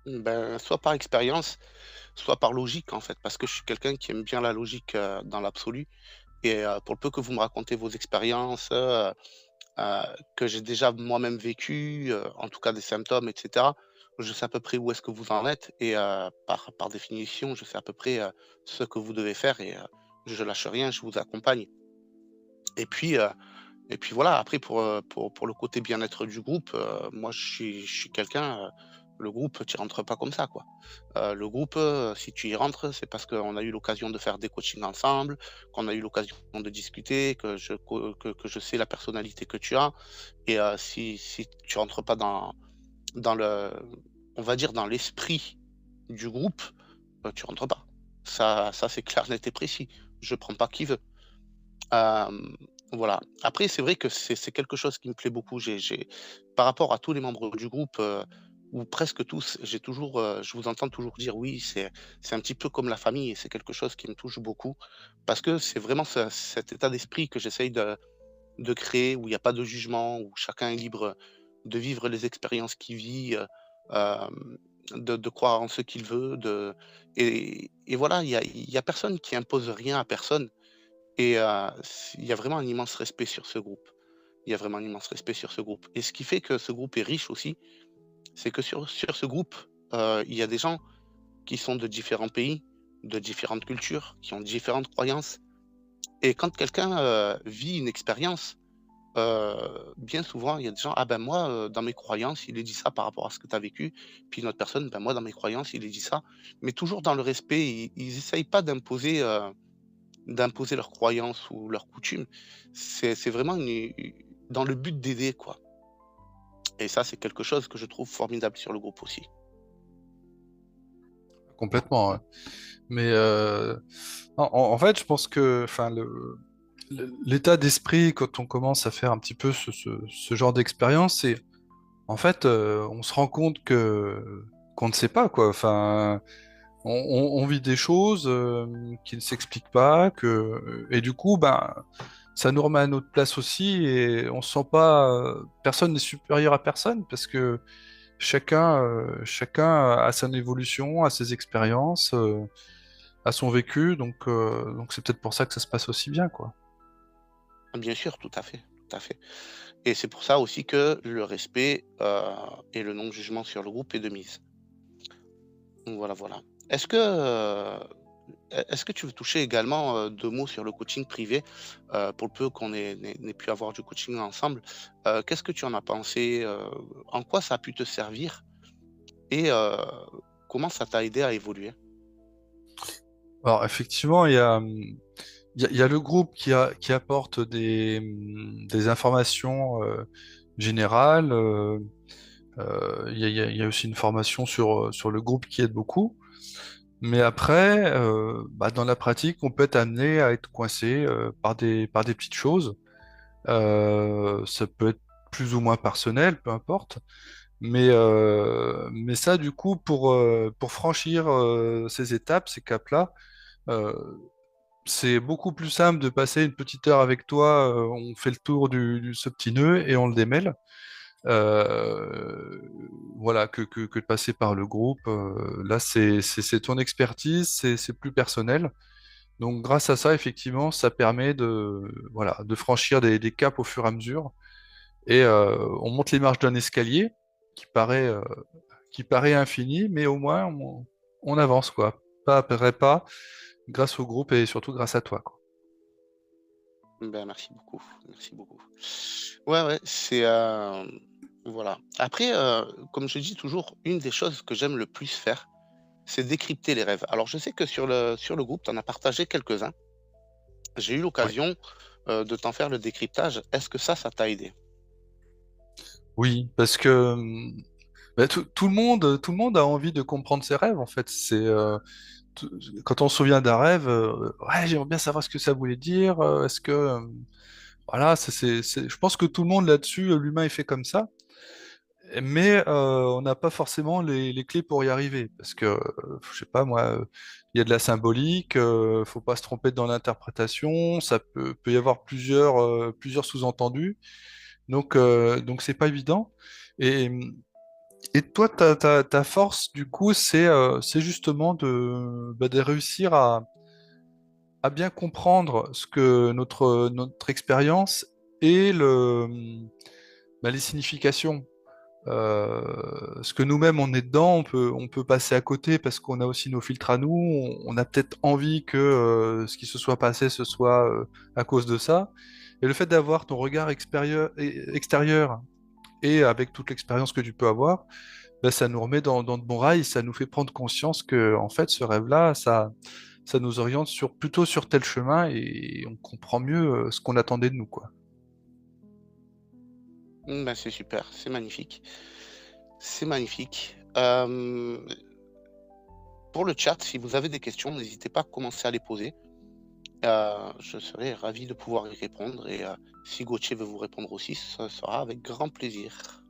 Ben, soit par expérience, soit par logique, en fait, parce que je suis quelqu'un qui aime bien la logique, dans l'absolu et pour le peu que vous me racontez vos expériences, heu, que j'ai déjà moi-même vécu, en tout cas des symptômes et cetera, je sais à peu près où est-ce que vous en êtes et par définition, je sais à peu près, ce que vous devez faire et je lâche rien, je vous accompagne et puis, heu et puis voilà, après pour le côté bien-être du groupe, moi je suis quelqu'un, Le groupe, tu y rentres pas comme ça, quoi. Le groupe, si tu y rentres, c'est parce qu'on a eu l'occasion de faire des coachings ensemble, qu'on a eu l'occasion de discuter, que je sais la personnalité que tu as et si tu rentres pas dans le on va dire dans l'esprit du groupe, tu rentres pas. Ça c'est clair, net et précis. Je prends pas qui veut. Hem, voilà. Après, c'est vrai que c'est quelque chose qui me plaît beaucoup. J'ai par rapport à tous les membres du groupe, ou presque tous, j'ai toujours, je vous entends toujours dire: «Oui, c'est un petit peu comme la famille» et c'est quelque chose qui me touche beaucoup parce que c'est vraiment cet état d'esprit que j'essaye de créer où il y a pas de jugement, où chacun est libre de vivre les expériences qu'il vit, de croire en ce qu'il veut, et voilà, il y a personne qui impose rien à personne. Et il y a vraiment un immense respect sur ce groupe. Il y a vraiment un immense respect sur ce groupe et ce qui fait que ce groupe est riche aussi, c'est que sur ce groupe, il y a des gens qui sont de différents pays, de différentes cultures, qui ont différentes croyances et quand quelqu'un, vit une expérience, bien souvent, il y a des gens: «Ah ben moi, dans mes croyances, il est dit ça par rapport à ce que tu as vécu». Puis une autre personne: «Ben moi, dans mes croyances, il est dit ça». Mais toujours dans le respect, ils essayent pas d'imposer leurs croyances ou leurs coutumes. C'est vraiment dans le but d'aider, quoi. Et ça, c'est quelque chose que je trouve formidable sur le groupe aussi. Complètement, ouais. Mais en fait, je pense que enfin, l'état d'esprit quand on commence à faire un petit peu ce genre d'expérience, c'est en fait, on se rend compte qu'on ne sait pas, quoi. Enfin, on vit des choses qui ne s'expliquent pas, et du coup, ben, ça nous remet à notre place aussi, et on se sent pas, personne n'est supérieur à personne, parce que chacun a son évolution, a ses expériences, a son vécu, donc c'est peut-être pour ça que ça se passe aussi bien, quoi. Bien sûr, tout à fait, tout à fait. Et c'est pour ça aussi que le respect, et le non-jugement sur le groupe est de mise. Donc voilà, voilà. Est-ce que, est-ce que tu veux toucher également, 2 mots sur le coaching privé? Pour le peu qu'on ait pu avoir du coaching ensemble, qu'est-ce que tu en as pensé? En quoi ça a pu te servir? Et comment ça t'a aidé à évoluer? Alors effectivement, il y a le groupe qui apporte des informations générales. Il y a aussi une formation sur le groupe qui aide beaucoup. Mais après, bah, dans la pratique, on peut être amené à être coincé par des petites choses. Ça peut être plus ou moins personnel, peu importe. Mais ça, du coup, pour franchir ces étapes, ces caps-là, euh, c'est beaucoup plus simple de passer une petite heure avec toi, on fait le tour ce petit nœud et on le démêle. Euh, voilà, que de passer par le groupe. Là, c'est ton expertise, c'est plus personnel. Donc, grâce à ça, effectivement, ça permet voilà, de franchir des caps au fur et à mesure. Et on monte les marches d'un escalier qui paraît, euh, qui paraît infini, mais au moins, on avance, quoi. Pas après pas, grâce au groupe et surtout grâce à toi, quoi. Ben, merci beaucoup, merci beaucoup. Ouais, ouais, voilà. Après, comme je dis toujours, une des choses que j'aime le plus faire, c'est décrypter les rêves. Alors je sais que sur le groupe, tu en as partagé quelques-uns. J'ai eu Ouais. l'occasion, de t'en faire le décryptage. Est-ce que ça t'a aidé? Oui, parce que bah, tout le monde a envie de comprendre ses rêves, en fait. Tout- Quand on se souvient d'un rêve, ouais, j'aimerais bien savoir ce que ça voulait dire. Est-ce que, voilà, je pense que tout le monde là-dessus, l'humain est fait comme ça. Mais on n'a pas forcément les clés pour y arriver, parce que, je sais pas moi, il y a de la symbolique, faut pas se tromper dans l'interprétation, peut y avoir plusieurs sous-entendus, donc c'est pas évident. Et, et toi, ta force, du coup, c'est justement de réussir à bien comprendre ce que notre expérience et les significations. Ce que nous-mêmes on est dedans, on peut passer à côté parce qu'on a aussi nos filtres à nous. On a peut-être envie que ce qui se soit passé, ce soit à cause de ça. Et le fait d'avoir ton regard extérieur et avec toute l'expérience que tu peux avoir, ben, ça nous remet dans de bons rails, ça nous fait prendre conscience que, en fait, ce rêve-là, ça nous oriente plutôt sur tel chemin et on comprend mieux ce qu'on attendait de nous, quoi. Ben, c'est super, c'est magnifique. C'est magnifique. Pour le chat, si vous avez des questions, n'hésitez pas à commencer à les poser. Je serai ravi de pouvoir y répondre et si Gauthier veut vous répondre aussi, ce sera avec grand plaisir.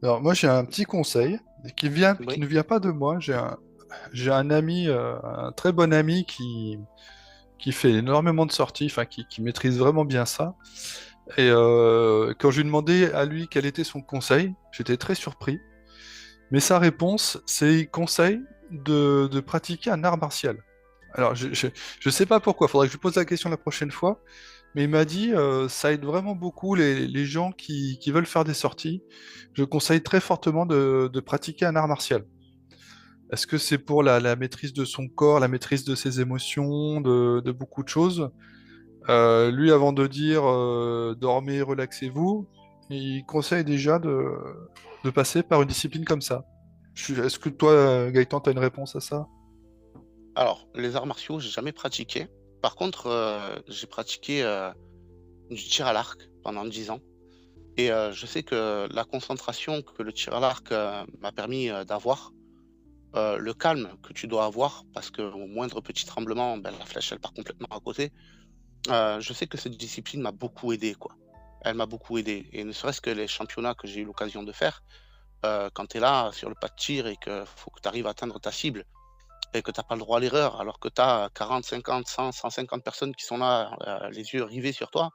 Alors, moi, j'ai un petit conseil qui Oui, ne vient pas de moi. J'ai un ami, un très bon ami qui fait énormément de sorties, enfin, qui maîtrise vraiment bien ça. Et quand je lui demandais à lui quel était son conseil, j'étais très surpris. Mais sa réponse, c'est il conseille de pratiquer un art martial. Alors, je sais pas pourquoi, faudrait que je lui pose la question la prochaine fois, mais il m'a dit ça aide vraiment beaucoup les gens qui veulent faire des sorties. Je conseille très fortement de pratiquer un art martial. Est-ce que c'est pour la maîtrise de son corps, la maîtrise de ses émotions, de beaucoup de choses? Lui, avant de dire dormez, relaxez-vous, il conseille déjà de passer par une discipline comme ça. Est-ce que toi, Gaëtan, tu as une réponse à ça? alors les arts martiaux, j'ai jamais pratiqué. Par contre, j'ai pratiqué du tir à l'arc pendant 10 ans et je sais que la concentration que le tir à l'arc m'a permis d'avoir, le calme que tu dois avoir parce qu'au moindre petit tremblement, ben, la flèche elle part complètement à côté. Je sais que cette discipline m'a beaucoup aidé, quoi. Elle m'a beaucoup aidé et ne serait-ce que les championnats que j'ai eu l'occasion de faire, quand tu es là sur le pas de tir et que faut que tu arrives à atteindre ta cible et que tu as pas le droit à l'erreur alors que tu as 40, 50, 100, 150 personnes qui sont là, les yeux rivés sur toi,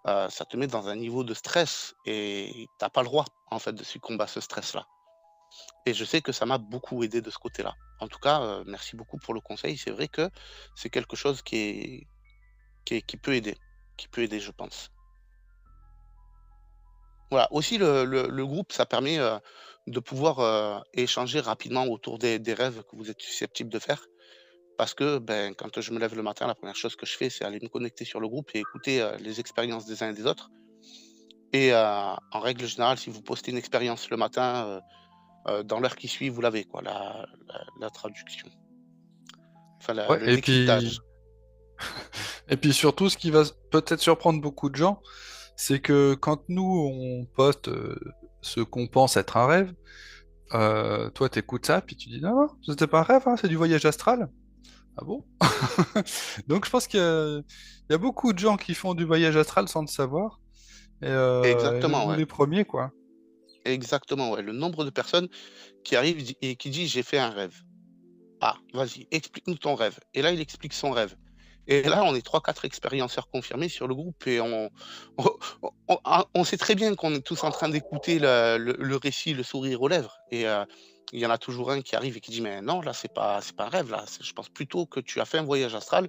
ça te met dans un niveau de stress et tu pas le droit, en fait, de succomber à ce stress-là et je sais que ça m'a beaucoup aidé de ce côté-là. En tout cas, merci beaucoup pour le conseil. C'est vrai que c'est quelque chose qui peut aider, je pense. Voilà, aussi le groupe, ça permet, de pouvoir, échanger rapidement autour des rêves que vous êtes susceptibles de faire. Parce que, ben, quand je me lève le matin, la première chose que je fais, c'est aller me connecter sur le groupe et écouter, les expériences des uns et des autres et en règle générale, si vous postez une expérience le matin, dans l'heure qui suit, vous l'avez quoi, la traduction, enfin la Ouais, le décryptage. et puis surtout, ce qui va peut-être surprendre beaucoup de gens, c'est que quand nous, on poste ce qu'on pense être un rêve, toi, t'écoutes ça, puis tu dis non, non, c'était pas un rêve, hein, c'est du voyage astral. Ah bon? Donc je pense il y a beaucoup de gens qui font du voyage astral sans le savoir, et Exactement, nous ouais. les premiers, quoi. Exactement, ouais. Le nombre de personnes qui arrivent et qui disent: «J'ai fait un rêve». Ah, vas-y, explique-nous ton rêve. Et là, il explique son rêve. Et là, on est trois, quatre expérienceurs confirmés sur le groupe et on sait très bien qu'on est tous en train d'écouter le récit, le sourire aux lèvres. Et il y en a toujours un qui arrive et qui dit: «Mais non, là, c'est pas un rêve, là. Je pense plutôt que tu as fait un voyage astral,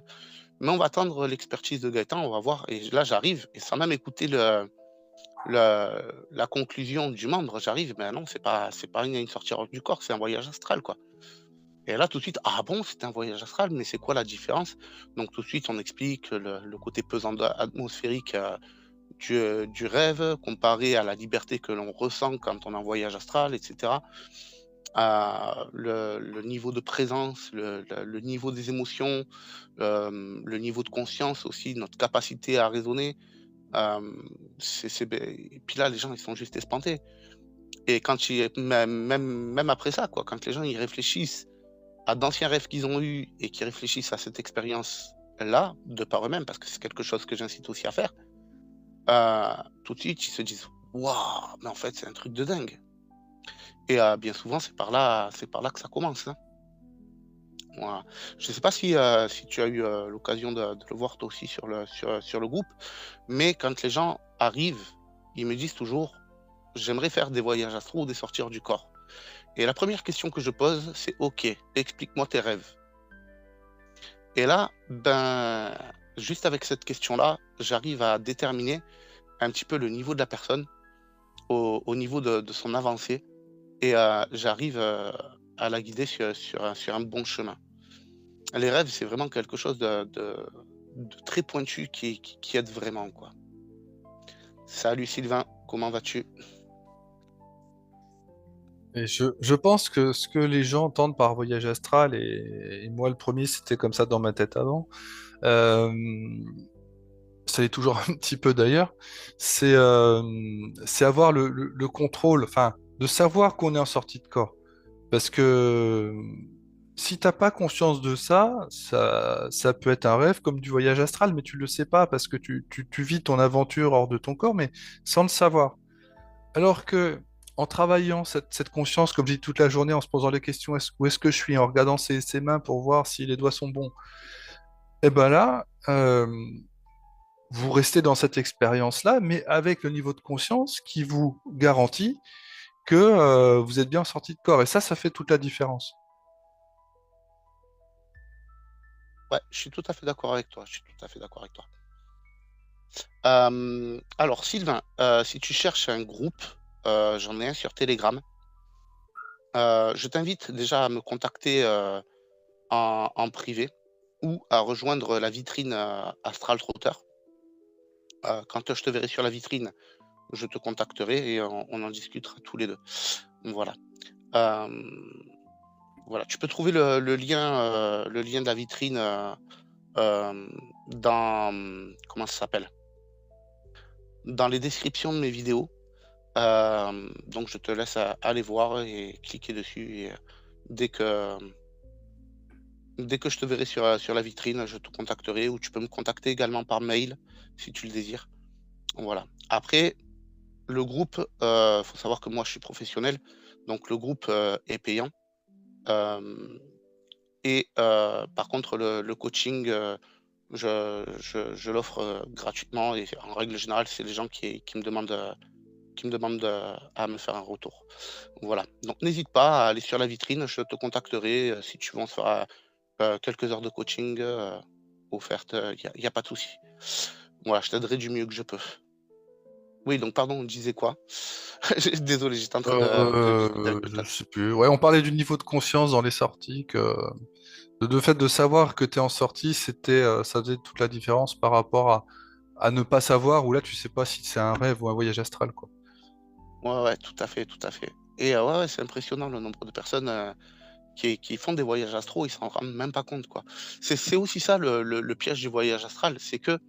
mais on va attendre l'expertise de Gaëtan, on va voir». Et là, j'arrive et sans même écouter la conclusion du membre, j'arrive: «Mais non, c'est pas une sortie hors du corps, c'est un voyage astral, quoi». Et là, tout de suite: «Ah bon, c'est un voyage astral, mais c'est quoi la différence?» Donc tout de suite, on explique le côté pesant atmosphérique, du rêve comparé à la liberté que l'on ressent quand on est en voyage astral et cetera. Le niveau de présence, le niveau des émotions, le niveau de conscience aussi, notre capacité à raisonner, c'est et puis là, les gens, ils sont juste espantés et quand ils même après ça, quoi, quand les gens, ils réfléchissent à d'anciens rêves qu'ils ont eus et qui réfléchissent à cette expérience-là, de par eux-mêmes, parce que c'est quelque chose que j'incite aussi à faire, tout de suite, ils se disent: «Waouh, mais en fait, c'est un truc de dingue» et bien souvent, c'est par là que ça commence, hein. Voilà. Je ne sais pas si tu as eu, l'occasion de le voir toi aussi sur le groupe, mais quand les gens arrivent, ils me disent toujours: «J'aimerais faire des voyages astraux ou des sorties hors du corps» et la première question que je pose, c'est: «OK, explique-moi tes rêves». Et là, ben, juste avec cette question-là, j'arrive à déterminer un petit peu le niveau de la personne, au niveau de son avancée et j'arrive, à la guider sur un bon chemin. Les rêves, c'est vraiment quelque chose de très pointu qui, qui, qui, aide vraiment, quoi. Salut Sylvain, comment vas-tu? Et je pense que ce que les gens entendent par voyage astral, et moi le premier, c'était comme ça dans ma tête avant, euh, ça l'est toujours un petit peu d'ailleurs, c'est avoir le contrôle, enfin, de savoir qu'on est en sortie de corps. Parce que si t'as pas conscience de ça, ça peut être un rêve comme du voyage astral, mais tu le sais pas parce que tu vis ton aventure hors de ton corps, mais sans le savoir. Alors que en travaillant cette conscience, comme je dis toute la journée, en se posant les questions, où est-ce que je suis, en regardant ses mains pour voir si les doigts sont bons, et ben là, vous restez dans cette expérience-là, mais avec le niveau de conscience qui vous garantit que vous êtes bien sorti de corps. Et ça fait toute la différence. Ouais, je suis tout à fait d'accord avec toi. Je suis tout à fait d'accord avec toi. Alors, Sylvain, si tu cherches un groupe, j'en ai un sur Telegram. Je t'invite déjà à me contacter en privé ou à rejoindre la vitrine Astral Trotter. Quand je te verrai sur la vitrine, je te contacterai et on en discutera tous les deux. Voilà. Euh, voilà. Tu peux trouver le lien de la vitrine dans comment ça s'appelle? Dans les descriptions de mes vidéos. Donc je te laisse aller voir et cliquer dessus. Et dès que, dès que je te verrai sur la vitrine, je te contacterai ou tu peux me contacter également par mail si tu le désires. Voilà. Après, le groupe, faut savoir que moi je suis professionnel, donc le groupe est payant. Euh, par contre, le coaching, je l'offre gratuitement et en règle générale, c'est les gens qui me demandent à me faire un retour. Voilà. Donc n'hésite pas à aller sur la vitrine, je te contacterai si tu veux, on se fera quelques heures de coaching offertes, il y a pas de souci. Voilà, je t'aiderai du mieux que je peux. Oui, donc pardon, on disait quoi? Désolé, j'étais en train Je sais plus. Ouais, on parlait du niveau de conscience dans les sorties, que le fait de savoir que tu es en sortie, ça faisait toute la différence par rapport à ne pas savoir, où là tu sais pas si c'est un rêve ou un voyage astral, quoi. Ouais, ouais, tout à fait, tout à fait. Et ouais, ouais, c'est impressionnant le nombre de personnes qui font des voyages astraux, ils s'en rendent même pas compte, quoi. C'est aussi ça le piège du voyage astral, c'est que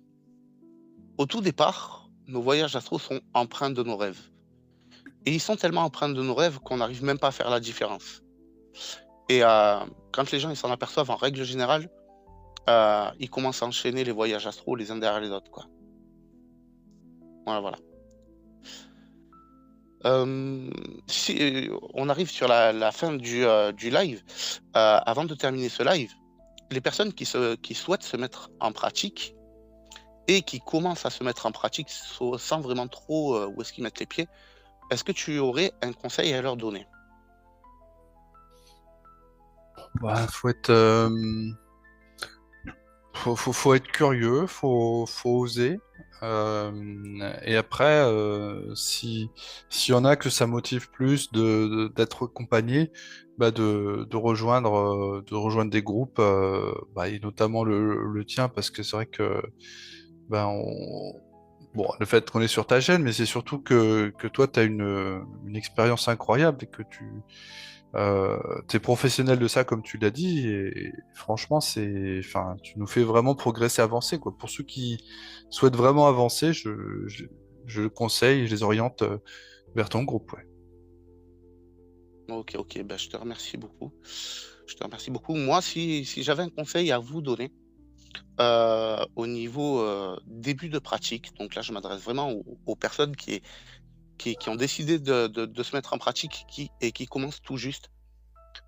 au tout départ, nos voyages astraux sont empreints de nos rêves. Et ils sont tellement empreints de nos rêves qu'on n'arrive même pas à faire la différence. Et quand les gens ils s'en aperçoivent, en règle générale, ils commencent à enchaîner les voyages astraux les uns derrière les autres, quoi. Voilà, voilà. Euh, on arrive sur la fin du live. Avant de terminer ce live, les personnes qui souhaitent se mettre en pratique et qui commencent à se mettre en pratique sans vraiment trop où est-ce qu'ils mettent les pieds, est-ce que tu aurais un conseil à leur donner? Bah, faut être curieux, faut oser. Et après, s'il y en a que ça motive plus d'être accompagné, bah de rejoindre des groupes, bah, et notamment le tien, parce que c'est vrai que bah, bon, le fait qu'on est sur ta chaîne, mais c'est surtout que toi, tu as une expérience incroyable et que t'es professionnel de ça, comme tu l'as dit, et franchement, enfin, tu nous fais vraiment progresser, avancer, quoi. Pour ceux qui souhaitent vraiment avancer, je le conseille, je les oriente vers ton groupe, ouais. Ok, ok, ben, je te remercie beaucoup. Je te remercie beaucoup. Moi, si j'avais un conseil à vous donner au niveau début de pratique, donc là, je m'adresse vraiment aux personnes qui ont décidé de se mettre en pratique et qui commencent tout juste.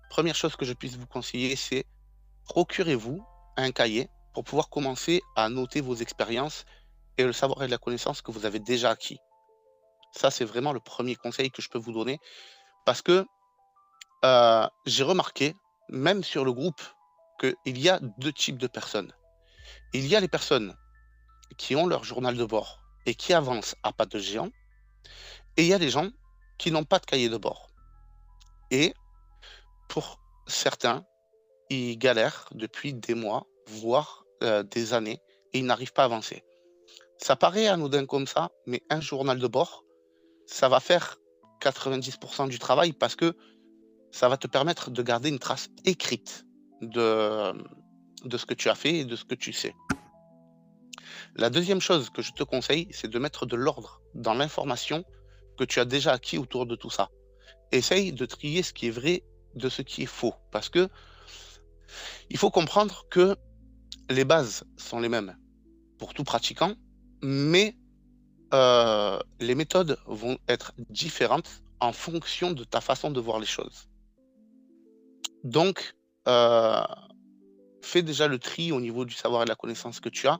Première chose que je puisse vous conseiller, c'est procurez-vous un cahier pour pouvoir commencer à noter vos expériences et le savoir et la connaissance que vous avez déjà acquis. Ça, c'est vraiment le premier conseil que je peux vous donner parce que j'ai remarqué, même sur le groupe, qu'il y a deux types de personnes. Il y a les personnes qui ont leur journal de bord et qui avancent à pas de géant, et il y a des gens qui n'ont pas de cahier de bord. Et pour certains, ils galèrent depuis des mois, voire des années, et ils n'arrivent pas à avancer. Ça paraît anodin comme ça, mais un journal de bord, ça va faire 90% du travail parce que ça va te permettre de garder une trace écrite de ce que tu as fait et de ce que tu sais. La deuxième chose que je te conseille, c'est de mettre de l'ordre dans l'information que tu as déjà acquis autour de tout ça. Essaye de trier ce qui est vrai de ce qui est faux. Parce que il faut comprendre que les bases sont les mêmes pour tout pratiquant, mais les méthodes vont être différentes en fonction de ta façon de voir les choses. Donc, fais déjà le tri au niveau du savoir et de la connaissance que tu as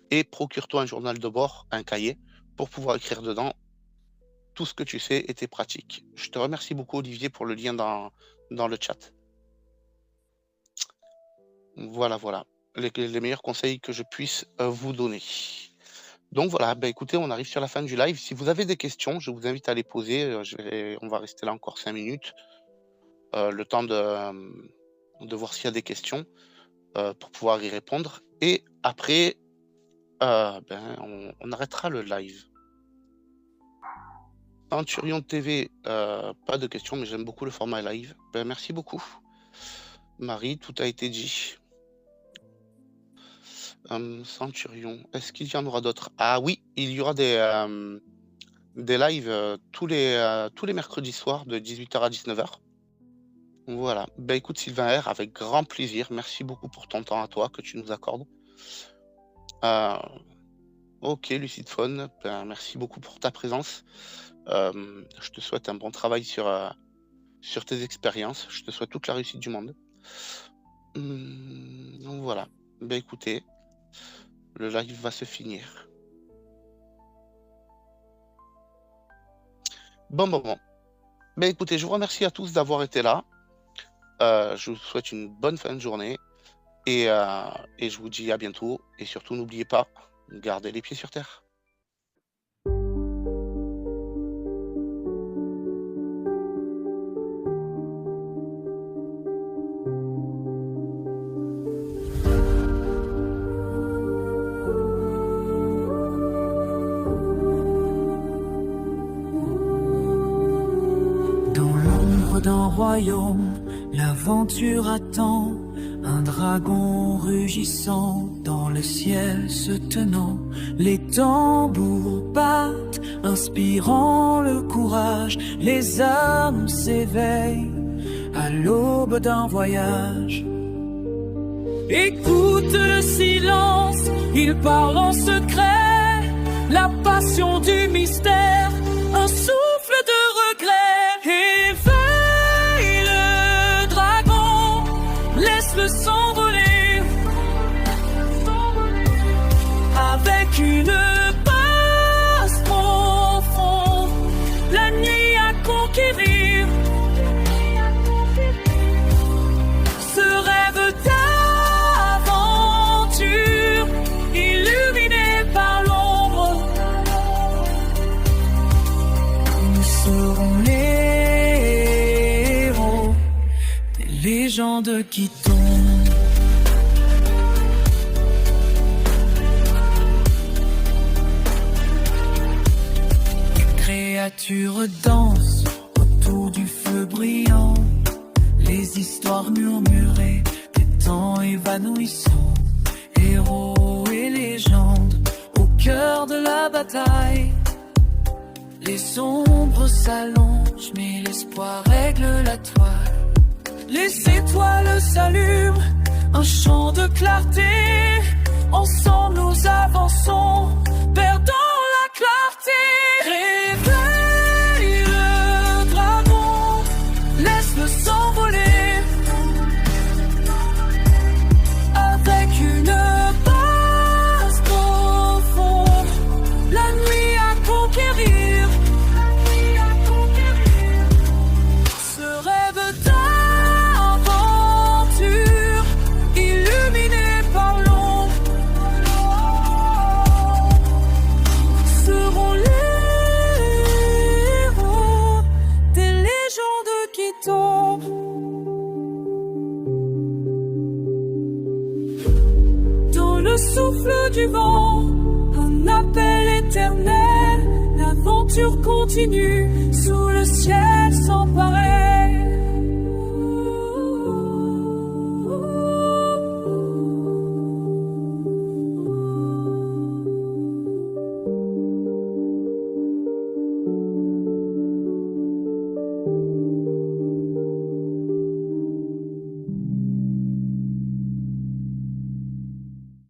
et procure-toi un journal de bord, un cahier, pour pouvoir écrire dedans tout ce que tu sais et tes pratiques. Je te remercie beaucoup, Olivier, pour le lien dans le chat. Voilà. Les meilleurs conseils que je puisse vous donner. Donc voilà, écoutez, on arrive sur la fin du live. Si vous avez des questions, je vous invite à les poser. On va rester là encore 5 minutes. Le temps de voir s'il y a des questions pour pouvoir y répondre. Et après, on arrêtera le live. Centurion TV, pas de questions, mais j'aime beaucoup le format live. Merci beaucoup. Marie, tout a été dit. Centurion, est-ce qu'il y en aura d'autres? Ah oui, il y aura des lives tous les mercredis soirs de 18h à 19h. Voilà. Écoute, Sylvain R, avec grand plaisir. Merci beaucoup pour ton temps à toi que tu nous accordes. Ok, Lucide Phone, merci beaucoup pour ta présence. Je te souhaite un bon travail sur tes expériences. Je te souhaite toute la réussite du monde. Donc voilà. Écoutez, le live va se finir. Bon. Écoutez, je vous remercie à tous d'avoir été là. Je vous souhaite une bonne fin de journée. Et je vous dis à bientôt. Et surtout, n'oubliez pas, gardez les pieds sur terre. D'un royaume, l'aventure attend un dragon rugissant dans le ciel se tenant. Les tambours battent, inspirant le courage. Les âmes s'éveillent à l'aube d'un voyage. Écoute le silence, il parle en secret. La passion du mystère, un souffle de regret. Laisse-le s'envoler avec une passe profonde, la nuit à conquérir, ce rêve d'aventure illuminé par l'ombre. Nous serons les héros des légendes qui tombent. Créatures dansent autour du feu brillant, les histoires murmurées des temps évanouissants. Héros et légendes au cœur de la bataille. Les ombres s'allongent mais l'espoir règle la toile. Les étoiles s'allument, un champ de clarté. Ensemble nous avançons, perdant la clarté. Réveille le dragon, laisse-le s'envoler avec une base profonde, la nuit à conquérir, ce rêve d'aventure illuminé par l'ombre. Seront les héros des légendes qui tombent. Dans le souffle du vent, un appel éternel, la l'aventure continue sous le ciel sans pareil.